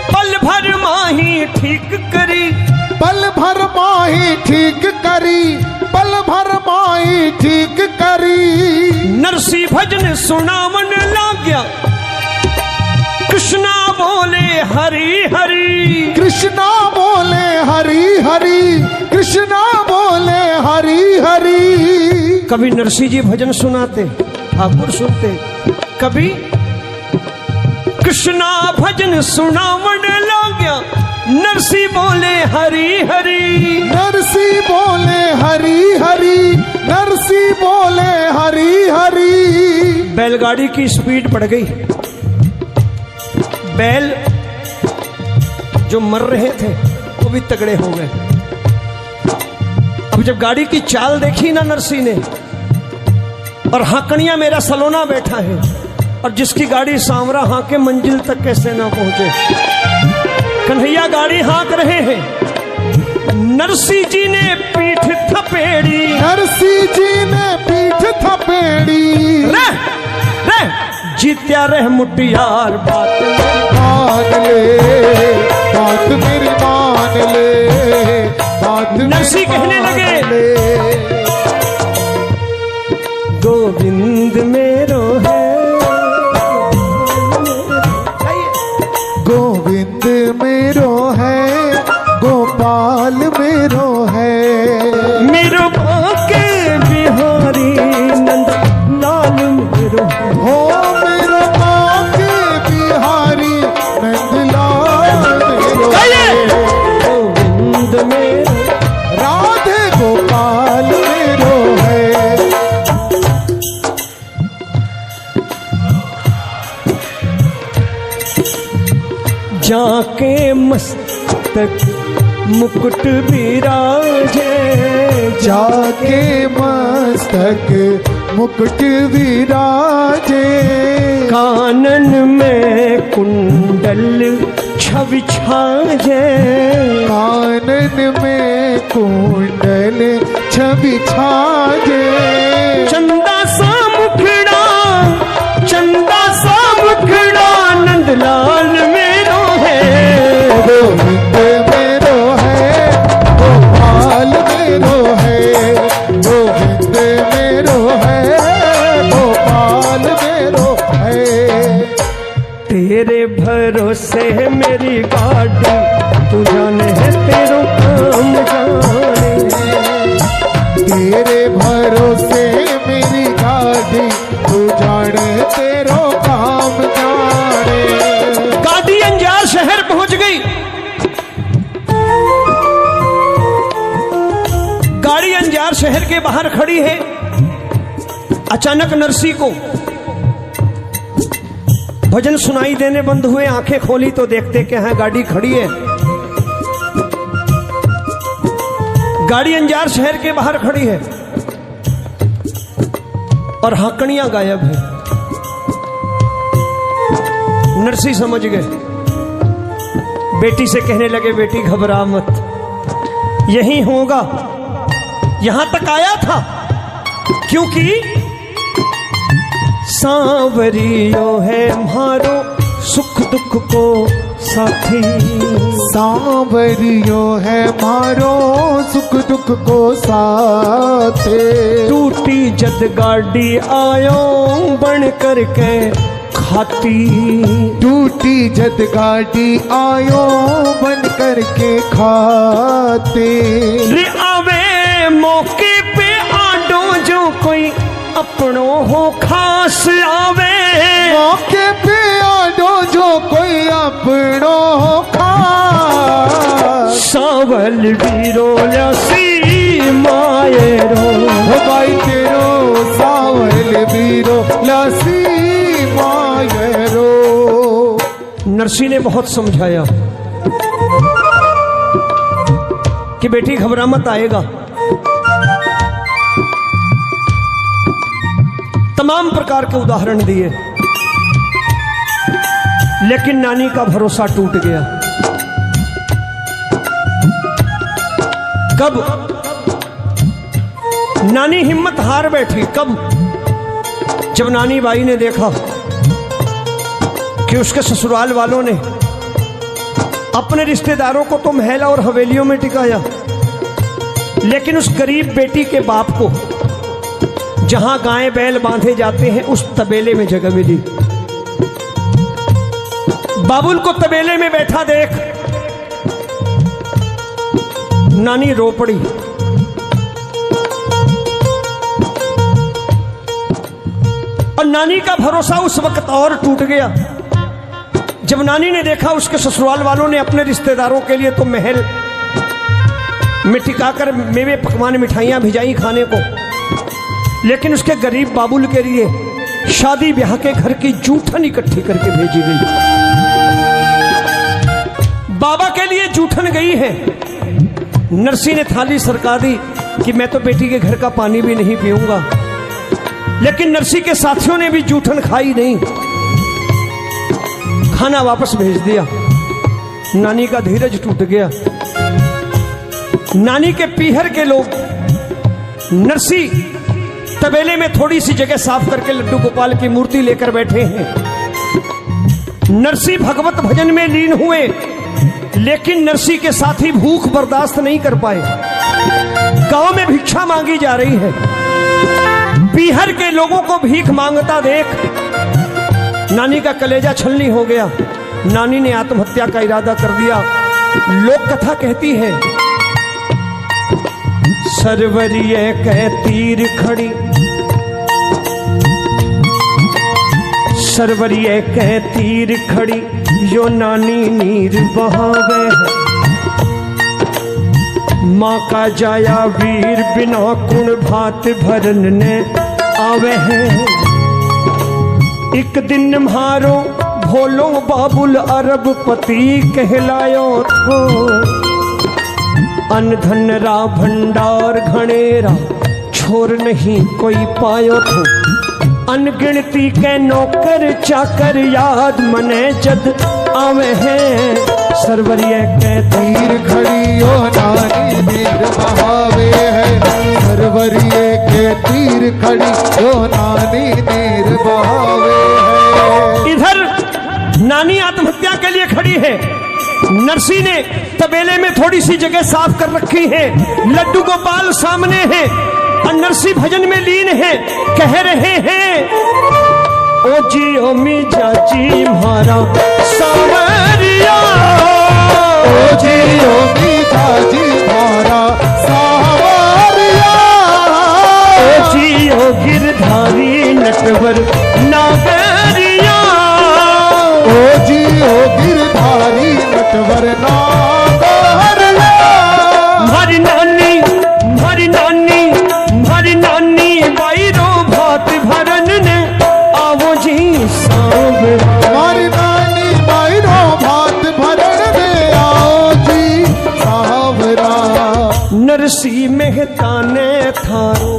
पल भर माही ठीक करी, पल भर माही ठीक करी, पल भर माही ठीक करी। नरसी भजन सुनावन लाग्या, कृष्णा बोले हरि हरि, कृष्णा बोले हरि हरि, कृष्णा बोले हरि हरि। कभी नरसिंह जी भजन सुनाते, ठाकुर सुनते, कभी कृष्णा भजन सुनावन लाग्या, नरसिंह बोले हरि हरि, नरसिंह बोले हरि हरि, नरसिंह बोले हरि हरि। बैलगाड़ी की स्पीड बढ़ गई, बैल जो मर रहे थे वो भी तगड़े हो गए। अब जब गाड़ी की चाल देखी ना नरसिंह ने, और हाकनिया मेरा सलोना बैठा है, और जिसकी गाड़ी सांवरा हाके मंजिल तक कैसे ना पहुंचे। कन्हैया गाड़ी हाँक रहे हैं, नरसी जी ने पीठ थपेड़ी, नरसी जी ने पीठ थपेड़ी, जीत्या रह मुटियार बात मान ले, बात मेरी मान ले, बात नरसी कहने लगे गोविंद मेरो है, गोविंद मेरो है, गोपाल मेरो है, मेरो बाके बिहारी नंद लाल मेरो हो मेरो बाके बिहारी नंदलाल मेरो है, गोविंद मेरो राधे गोपाल मेरो है। जाके मस्तक मुकुट विराजे, जाके मस्तक मुकुट विराजे, कानन में कुंडल छवि छाजे, कानन में कुंडल छवि छाजे, चंदा सा मुखड़ा, चंदा सा मुखड़ा नंदलाल मेरो है, गोविंद मेरो है, गोपाल मेरो है, गोविंद मेरो है, गोपाल मेरो है। तेरे भरोसे है मेरी गाड़ी, तू जाने है तेरो काम जाने, तेरे भरोसे मेरी गाड़ी, तू जाने तेरो काम जाने। गाड़ी अंजार शहर पहुंच गई, गाड़ी अंजार शहर के बाहर खड़ी है। अचानक नरसी को भजन सुनाई देने बंद हुए, आंखें खोली तो देखते क्या है गाड़ी खड़ी है। गाड़ी अंजार शहर के बाहर खड़ी है और हाकड़ियां गायब है। नरसी समझ गए, बेटी से कहने लगे बेटी घबरा मत, यही होगा, यहां तक आया था क्योंकि सांवरियो है म्हारो सुख दुख को साथी, सांवरियो है मारो सुख दुख को साथे, टूटी जद गाड़ी आयो बन करके खाती, टूटी जद गाड़ी आयो बन करके खाते, रे आवे मौके पे आडो जो कोई अपनो हो खास आवे, मौके पे आडो जो कोई अपनो हो खास, सावल वीरो लसी मायरो, हो भाई तेरो सावल वीरो लसी मायरो। नरसी ने बहुत समझाया कि बेटी घबरा मत, आएगा। तमाम प्रकार के उदाहरण दिए, लेकिन नानी का भरोसा टूट गया। कब नानी हिम्मत हार बैठी, कब जब नानी बाई ने देखा कि उसके ससुराल वालों ने अपने रिश्तेदारों को तो महल और हवेलियों में टिकाया, लेकिन उस गरीब बेटी के बाप को जहां गाय बैल बांधे जाते हैं उस तबेले में जगह मिली। बाबुल को तबेले में बैठा देख नानी रो पड़ी। और नानी का भरोसा उस वक्त और टूट गया जब नानी ने देखा उसके ससुराल वालों ने अपने रिश्तेदारों के लिए तो महल में टिकाकर मेवे पकवान मिठाइयां भिजाई खाने को, लेकिन उसके गरीब बाबुल के लिए शादी ब्याह के घर की जूठन इकट्ठी करके भेजी गई। बाबा के लिए जूठन गई है। नरसी ने थाली सरका दी कि मैं तो बेटी के घर का पानी भी नहीं पीऊंगा, लेकिन नरसी के साथियों ने भी जूठन खाई नहीं, खाना वापस भेज दिया। नानी का धीरज टूट गया। नानी के पीहर के लोग नरसी तबेले में थोड़ी सी जगह साफ करके लड्डू गोपाल की मूर्ति लेकर बैठे हैं। नरसी भगवत भजन में लीन हुए, लेकिन नरसी के साथी भूख बर्दाश्त नहीं कर पाए। गांव में भिक्षा मांगी जा रही है। पीहर के लोगों को भीख मांगता देख नानी का कलेजा छलनी हो गया। नानी ने आत्महत्या का इरादा कर दिया। लोक कथा कहती है, सरवरिय कह तीर खड़ी, सरवरिय कह तीर खड़ी, यो नानी नीर बहावे है। माँ का जाया वीर बिना कुण भात भरन ने आवे है। एक दिन म्हारो भोलो बाबुल अरबपति कहलायो थो। अन धन रा भंडार घनेरा छोर नहीं कोई पायो थो। अनगिनती के नौकर चाकर याद मने जद आवे हैं। सरवरिय के तीर खड़ी ओ नानी नीर बहावे है। सरवरिय के तीर खड़ी ओ नानी नीर बहावे है। इधर नानी आत्महत्या के लिए खड़ी है। नरसी ने तबेले में थोड़ी सी जगह साफ कर रखी है। लड्डू गोपाल सामने है और नरसी भजन में लीन है। कह रहे हैं, ओ जी ओ मी जाजी म्हारा सावरिया, ओ जी ओ मी जाजी म्हारा सावरिया, ओ जी ओ गिरधारी नटवर नागरिया, ओ जी ओ गिरधारी नटवर नागरिया। हमारी नानी, हमारी नानी, हमारी नानी बाईरो भात भरन ने आवो जी सांवरा। हमारी नानी बाईरो भात भरन ने आओ जी सांवरा। नरसी मेहता ने थारो,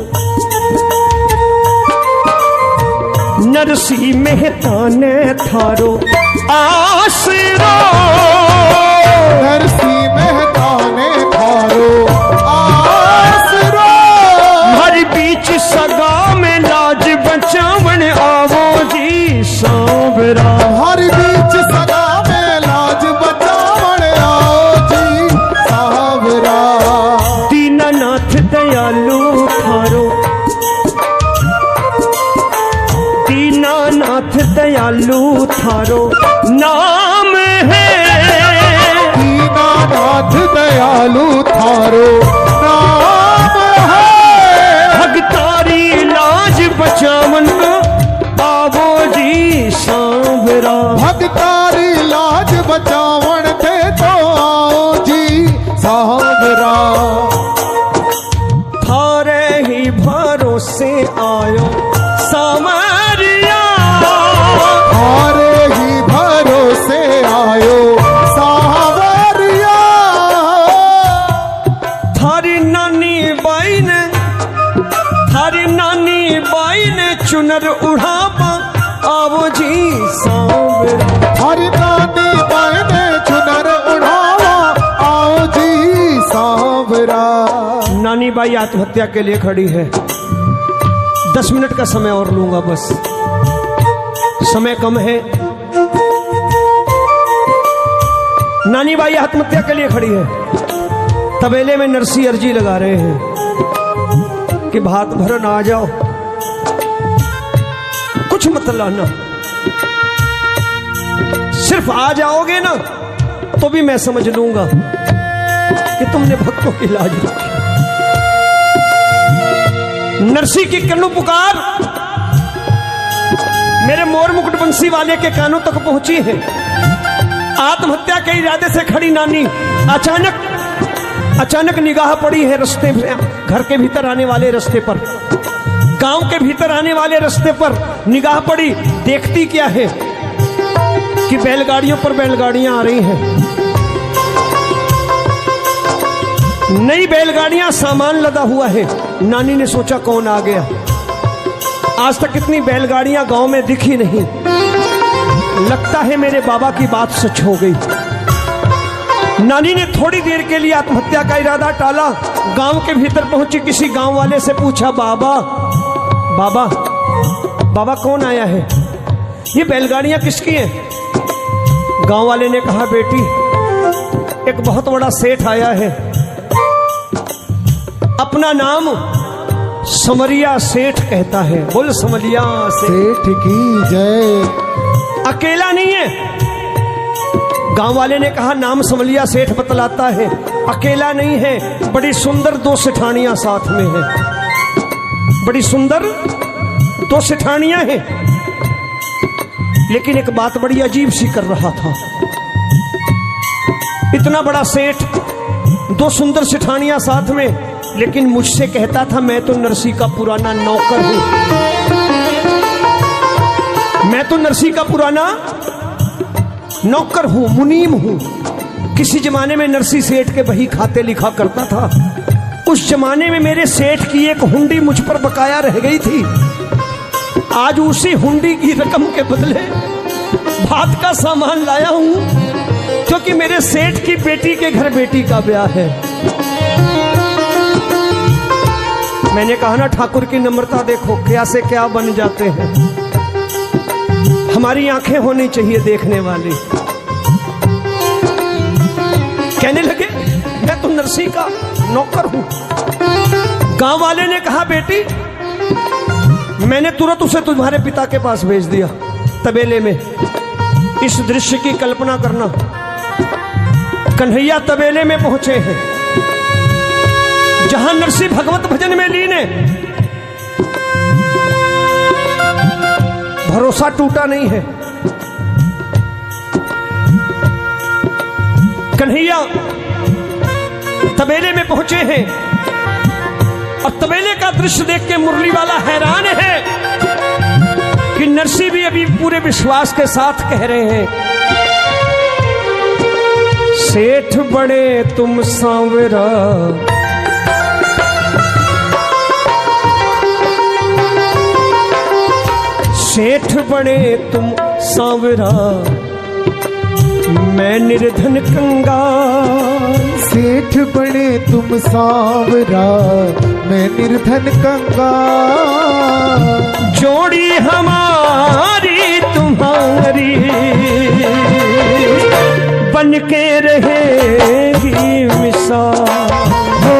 नरसी मेहता ने थारो आसरा। नरसी मेहता ने थारो आसरा। हर बीच सगा में लाज बचावन आवो जी सांवरा। हर बीच सदा में लाज बचावन आओ जी सांवरा। दीनानाथ दयालु थारो, दीनानाथ दयालु थारो नाम है। दीनानाथ दयालु थारो नाम है। भगतारी लाज बचावन आवो जी सांवरा। भगतारी लाज बचावन थे तो आओ जी सांवरा। थारे ही भरोसे आयो सावरिया, थारे ही भरोसे आयो सांवरिया। थारी नानी बाई ने, थारी नानी बाई ने चुनर उड़ापा आवो जी सांवरा। हरि नानी बाई ने चुनर उड़ावा आओ जी सांवरा। नानी बाई आत्महत्या के लिए खड़ी है। 10 मिनट का समय और लूंगा, बस समय कम है। नानी बाई आत्महत्या के लिए खड़ी है। तबेले में नरसी अर्जी लगा रहे हैं कि भात भरन आ जाओ, कुछ मत लाना, सिर्फ आ जाओगे ना तो भी मैं समझ लूंगा कि तुमने भक्तों की लाज रखी। नरसी की कन्नु पुकार मेरे मोर मुकुट बंसी वाले के कानों तक पहुंची है। आत्महत्या के इरादे से खड़ी नानी अचानक निगाह पड़ी है रास्ते में, घर के भीतर आने वाले रास्ते पर, गांव के भीतर आने वाले रास्ते पर निगाह पड़ी। देखती क्या है कि बैलगाड़ियों पर बैलगाड़ियां आ रही हैं। नई बैलगाड़ियां, सामान लदा हुआ है। नानी ने सोचा कौन आ गया। आज तक इतनी बैलगाड़ियां गांव में दिखी नहीं। लगता है मेरे बाबा की बात सच हो गई। नानी ने थोड़ी देर के लिए आत्महत्या का इरादा टाला। गांव के भीतर पहुंची, किसी गांव वाले से पूछा, बाबा बाबा बाबा कौन आया है, ये बैलगाड़ियां किसकी हैं? गांव वाले ने कहा, बेटी एक बहुत बड़ा सेठ आया है, अपना नाम समरिया सेठ कहता है। बोल समरिया सेठ की जय। अकेला नहीं है। गांव वाले ने कहा, नाम समलिया सेठ बतलाता है, अकेला नहीं है, बड़ी सुंदर 2 सेठानियां साथ में हैं, बड़ी सुंदर 2 सेठानियां हैं। लेकिन एक बात बड़ी अजीब सी कर रहा था, इतना बड़ा सेठ, 2 सुंदर सेठानियां साथ में, लेकिन मुझसे कहता था मैं तो नरसी का पुराना नौकर हूं, मैं तो नरसी का पुराना नौकर हूं, मुनीम हूं। किसी जमाने में नरसी सेठ के बही खाते लिखा करता था। उस जमाने में मेरे सेठ की एक हुंडी मुझ पर बकाया रह गई थी। आज उसी हुंडी की रकम के बदले भात का सामान लाया हूं, क्योंकि मेरे सेठ की बेटी के घर बेटी का ब्याह है। मैंने कहा ना, ठाकुर की नम्रता देखो, क्या से क्या बन जाते हैं। हमारी आंखें होनी चाहिए देखने वाली। कहने लगे, मैं तो नरसी का नौकर हूं। गांव वाले ने कहा, बेटी मैंने तुरंत उसे तुम्हारे पिता के पास भेज दिया तबेले में। इस दृश्य की कल्पना करना, कन्हैया तबेले में पहुंचे हैं, जहां नरसी भगवत भजन में लीन है। भरोसा टूटा नहीं है। कन्हैया तबेले में पहुंचे हैं और तबेले का दृश्य देख के मुरली वाला हैरान है कि नरसी भी अभी पूरे विश्वास के साथ कह रहे हैं, सेठ बड़े तुम सांवरा, सेठ बड़े तुम सांवरा, मैं निर्धन कंगाल। सेठ बड़े तुम सांवरा, मैं निर्धन कंगाल। जोड़ी हमारी तुम्हारी बन के रहेगी मिसाल, हो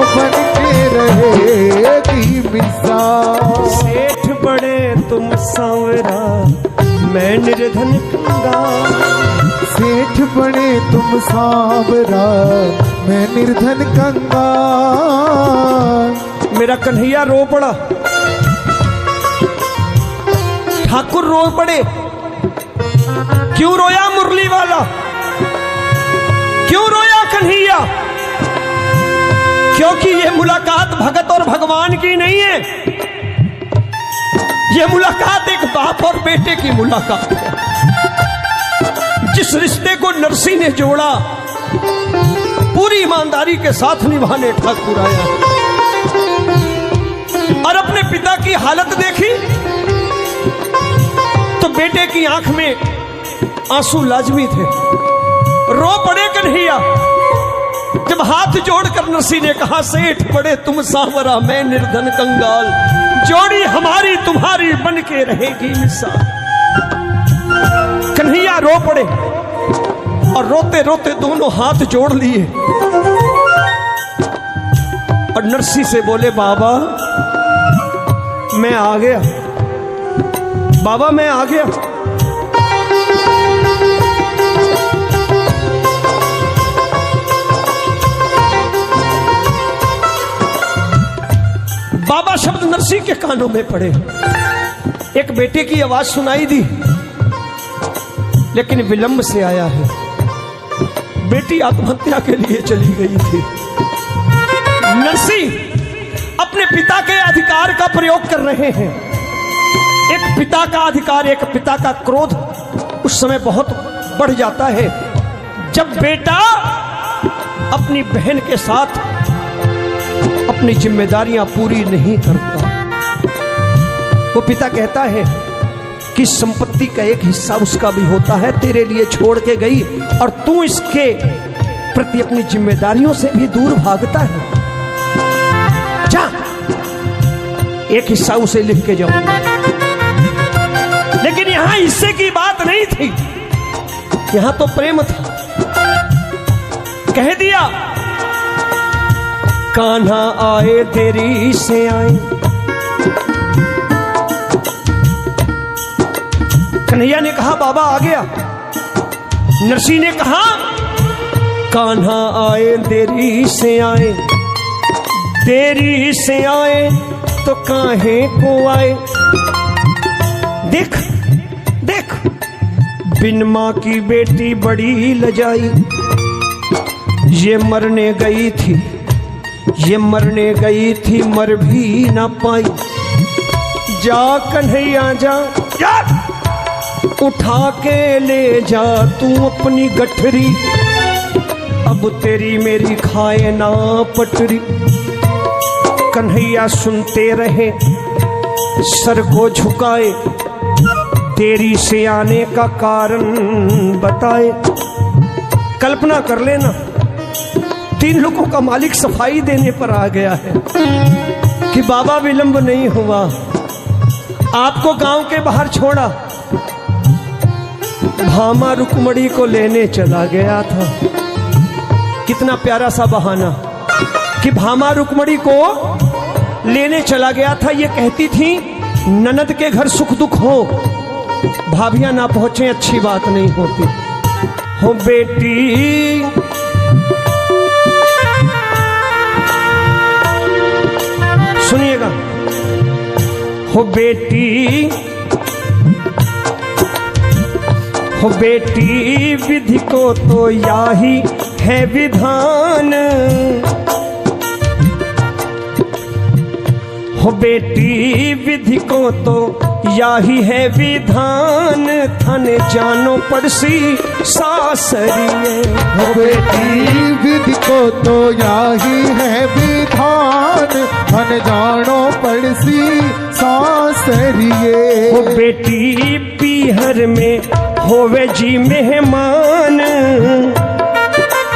बन के रहेगी मिसाल। सेठ बड़े तुम सांवरा, मैं निर्धन कंगाल। सेठ बड़े तुम सांवरा, मैं निर्धन कंगाल। मेरा कन्हैया रो पड़ा, ठाकुर रो पड़े। क्यों रोया मुरली वाला, क्यों रोया कन्हैया? क्योंकि ये मुलाकात भगत और भगवान की नहीं है, ये मुलाकात एक बाप और बेटे की मुलाकात है। जिस रिश्ते को नरसी ने जोड़ा, पूरी ईमानदारी के साथ निभाने ठाकुर आया और अपने पिता की हालत देखी तो बेटे की आंख में आंसू लाजमी थे। रो पड़े कन्हैया जब हाथ जोड़कर नरसी ने कहा, सेठ बड़े तुम सांवरा, मैं निर्धन कंगाल। जोड़ी हमारी तुम्हारी बन के रहेगी मिसाल। कन्हैया रो पड़े और रोते रोते दोनों हाथ जोड़ लिए और नरसी से बोले, बाबा मैं आ गया, बाबा मैं आ गया। बाबा शब्द नरसी के कानों में पड़े। एक बेटे की आवाज सुनाई दी, लेकिन विलंब से आया है। बेटी आत्महत्या के लिए चली गई थी। नरसी अपने पिता के अधिकार का प्रयोग कर रहे हैं। एक पिता का अधिकार, एक पिता का क्रोध उस समय बहुत बढ़ जाता है जब बेटा अपनी बहन के साथ अपनी जिम्मेदारियां पूरी नहीं करता। वो पिता कहता है, कि संपत्ति का एक हिस्सा उसका भी होता है, तेरे लिए छोड़ के गई और तू इसके प्रति अपनी जिम्मेदारियों से भी दूर भागता है। जा एक हिस्सा उसे लिख के जाओ। लेकिन यहां हिस्से की बात नहीं थी, यहां तो प्रेम था। कह दिया कान्हा आए देरी से आए। कन्हैया ने कहा बाबा आ गया। नरसी ने कहा कान्हा आए देरी से आए, देरी से आए तो काहे को आए। देख देख बिन माँ की बेटी बड़ी लजाई, ये मरने गई थी, ये मरने गई थी, मर भी ना पाई। जा कन्हैया जा, जा उठा के ले जा तू अपनी गठरी, अब तेरी मेरी खाए ना पटरी। कन्हैया सुनते रहे सर को झुकाए, देरी से आने का कारण बताए। कल्पना कर लेना 3 लोगों का मालिक सफाई देने पर आ गया है कि बाबा विलंब नहीं हुआ, आपको गांव के बाहर छोड़ा, भामा रुक्मणी को लेने चला गया था। कितना प्यारा सा बहाना कि भामा रुक्मणी को लेने चला गया था। ये कहती थी ननद के घर सुख दुख हो, भाभियां ना पहुंचे अच्छी बात नहीं होती। हो बेटी सुनिएगा, हो बेटी, हो बेटी विधि को तो याही है विधान, हो बेटी विधि को तो याही है विधान, थन जानो पड़सी सासरिये। हो बेटी विधि को तो याही है विधान, थन जानो पड़सी सासरिये। हो बेटी पीहर में होवे जी मेहमान,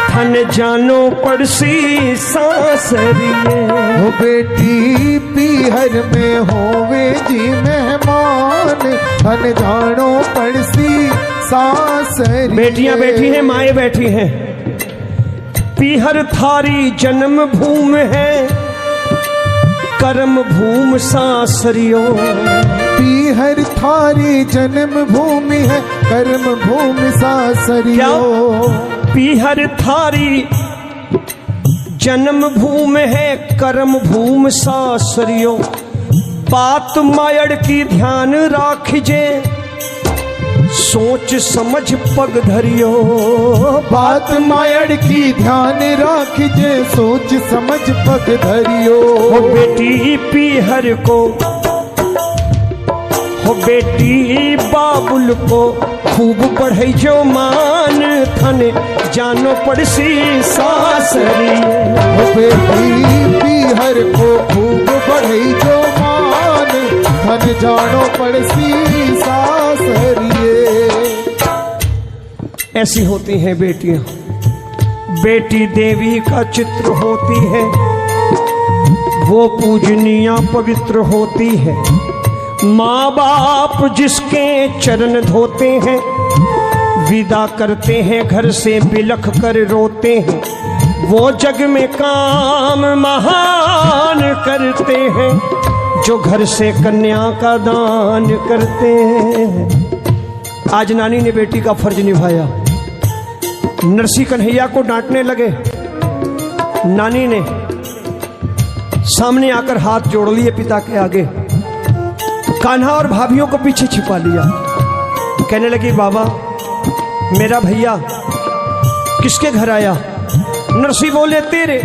थन जानो पड़सी सासरिये। हो बेटी पीहर में होवे जी मेहमान, थन जानो पड़सी सासरिये। बेटियां बैठी हैं, माएँ बैठी हैं। पीहर थारी जन्म भूमि है, कर्म भूमि सासरियो। पीहर थारी जन्म भूमि है, कर्म भूमि सासरियो। पीहर थारी जन्म भूमि है, कर्म भूमि सासरियो। बात मायड़ की ध्यान राखिजे, सोच समझ पग धरियो। बात मायड़ की ध्यान राखिजे, सोच समझ पग धरियो। हो बेटी पीहर को, हो बेटी बाबुल को खूब बढ़ई जो मान, थन जानो पड़सी सासरिये। हो बेटी पीहर को खूब बढ़ई जो मान, थन जानो पड़सी सासरिये। ऐसी होती हैं बेटियां, बेटी देवी का चित्र होती है, वो पूजनीय पवित्र होती है। माँ बाप जिसके चरण धोते हैं, विदा करते हैं घर से बिलख कर रोते हैं, वो जग में काम महान करते हैं, जो घर से कन्या का दान करते हैं। आज नानी ने बेटी का फर्ज निभाया। नरसी कन्हैया को डांटने लगे, नानी ने सामने आकर हाथ जोड़ लिए पिता के आगे, कान्हा और भाभियों को पीछे छिपा लिया। कहने लगी बाबा मेरा भैया किसके घर आया? नरसी बोले तेरे।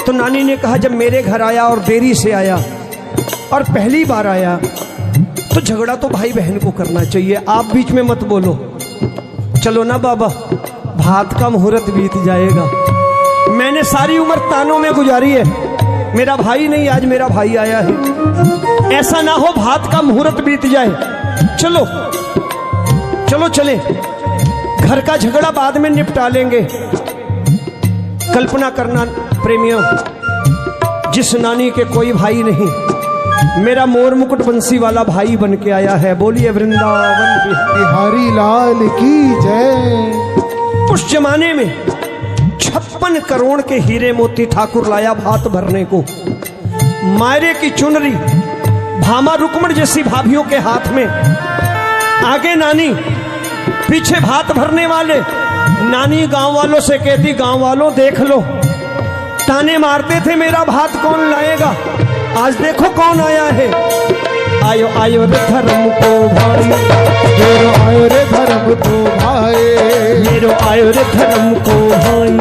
तो नानी ने कहा जब मेरे घर आया और देरी से आया और पहली बार आया तो झगड़ा तो भाई बहन को करना चाहिए, आप बीच में मत बोलो। चलो ना बाबा, भात का मुहूर्त बीत जाएगा। मैंने सारी उम्र तानों में गुजारी है, मेरा भाई नहीं आज मेरा भाई आया है, ऐसा ना हो भात का मुहूर्त बीत जाए। चलो चलो चले, घर का झगड़ा बाद में निपटा लेंगे। कल्पना करना प्रेमियों, जिस नानी के कोई भाई नहीं, मेरा मोर मुकुट बंसी वाला भाई बन के आया है। बोलिए वृंदावन बिहारी लाल की जय। उस जमाने में 56 करोड़ के हीरे मोती ठाकुर लाया भात भरने को। मायरे की चुनरी भामा रुक्मण जैसी भाभियों के हाथ में, आगे नानी, पीछे भात भरने वाले। नानी गांव वालों से कहती, गांव वालों देख लो, ताने मारते थे मेरा भात कौन लाएगा, आज देखो कौन आया है। आयो आयो रे धर्म को भाई, मेरो आयो रे धर्म को भाई, मेरो आयो रे धर्म को भाई,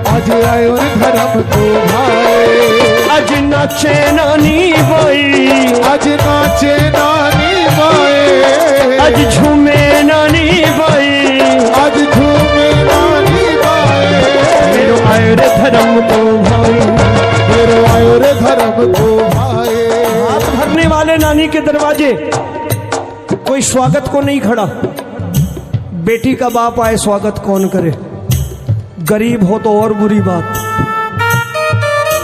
आज आयो रे धर्म को भाई। आज नाचे नानी बाई, आज नाचे नानी बाई, आज झूमे नानी बाई, आज झूमे नानी बाई। मेरो आयो रे धर्म को भाई, मेरो आयो रे धर्म को भाई। हाथ भरने वाले नानी के दरवाजे कोई स्वागत को नहीं खड़ा। बेटी का बाप आए स्वागत कौन करे, गरीब हो तो और बुरी बात।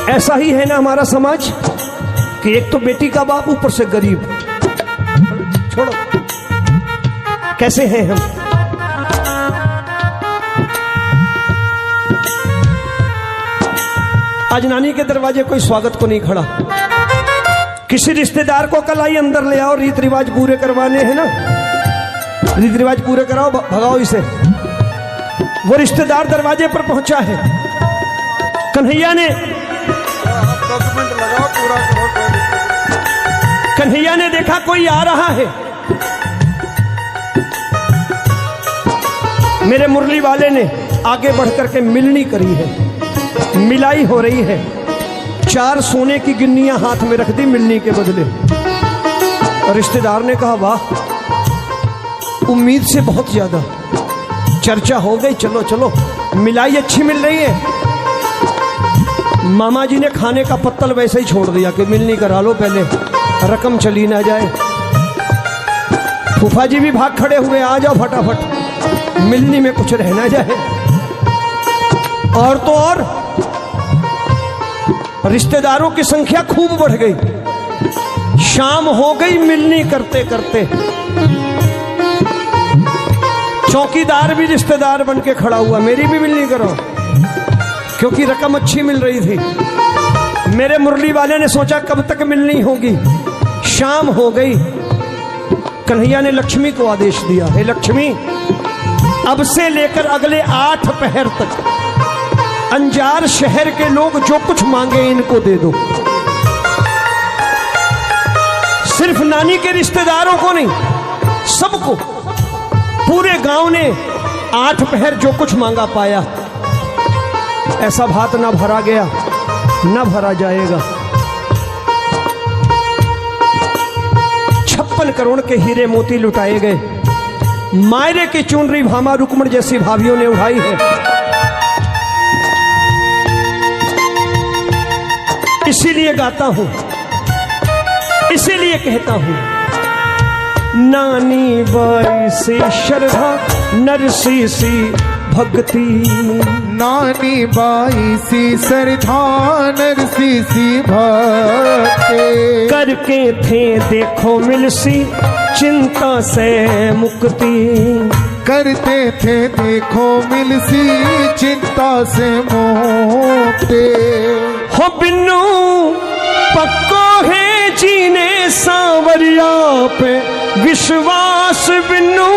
ऐसा ही है ना हमारा समाज कि एक तो बेटी का बाप, ऊपर से गरीब। छोड़ो, कैसे हैं हम। आज नानी के दरवाजे कोई स्वागत को नहीं खड़ा। किसी रिश्तेदार को कल आई अंदर ले आओ, रीत रिवाज पूरे करवाने हैं ना, रीत रिवाज पूरे कराओ, भगाओ इसे। वो रिश्तेदार दरवाजे पर पहुंचा है। कन्हैया ने 10 मिनट लगाओ, पूरा करो। कन्हैया ने देखा कोई आ रहा है। मेरे मुरली वाले ने आगे बढ़कर के मिलनी करी है, मिलाई हो रही है। 4 सोने की गिन्नियां हाथ में रख दी मिलनी के बदले। और रिश्तेदार ने कहा, वाह, उम्मीद से बहुत ज्यादा। चर्चा हो गई, चलो चलो, मिलाई अच्छी मिल रही है। मामा जी ने खाने का पत्तल वैसे ही छोड़ दिया कि मिलनी करा लो पहले, रकम चली ना जाए। फूफा जी भी भाग खड़े हुए, आ जाओ फटाफट, मिलनी में कुछ रहना जाए। और तो और रिश्तेदारों की संख्या खूब बढ़ गई। शाम हो गई मिलनी करते करते। चौकीदार भी रिश्तेदार बन के खड़ा हुआ, मेरी भी मिलनी करो, क्योंकि रकम अच्छी मिल रही थी। मेरे मुरली वाले ने सोचा कब तक मिलनी होगी। शाम हो गई। कन्हैया ने लक्ष्मी को आदेश दिया, हे लक्ष्मी, अब से लेकर अगले 8 पहर तक अंजार शहर के लोग जो कुछ मांगे इनको दे दो। सिर्फ नानी के रिश्तेदारों को नहीं, सबको। पूरे गांव ने 8 पहर जो कुछ मांगा पाया। ऐसा भात ना भरा गया, ना भरा जाएगा। 56 करोड़ के हीरे मोती लुटाए गए। मायरे की चुनरी भामा रुक्मण जैसी भाभियों ने उठाई है। इसीलिए गाता हूं, इसीलिए कहता हूं, नानी बाई से श्रद्धा नरसी सी भक्ति, नानी बाई सी श्रद्धा नरसी सी भक्ति। करके थे देखो मिलसी चिंता से मुक्ति, करते थे देखो मिलसी चिंता से मुक्ति। हो बिन्नू पक्को है जीने सांवरिया पे विश्वास, बिन्नू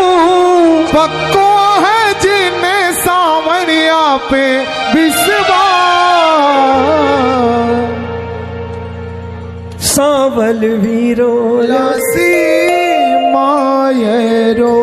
पक्को है जीने सांवरिया पे विश्वास। सांवल वीरो लासी मायरो।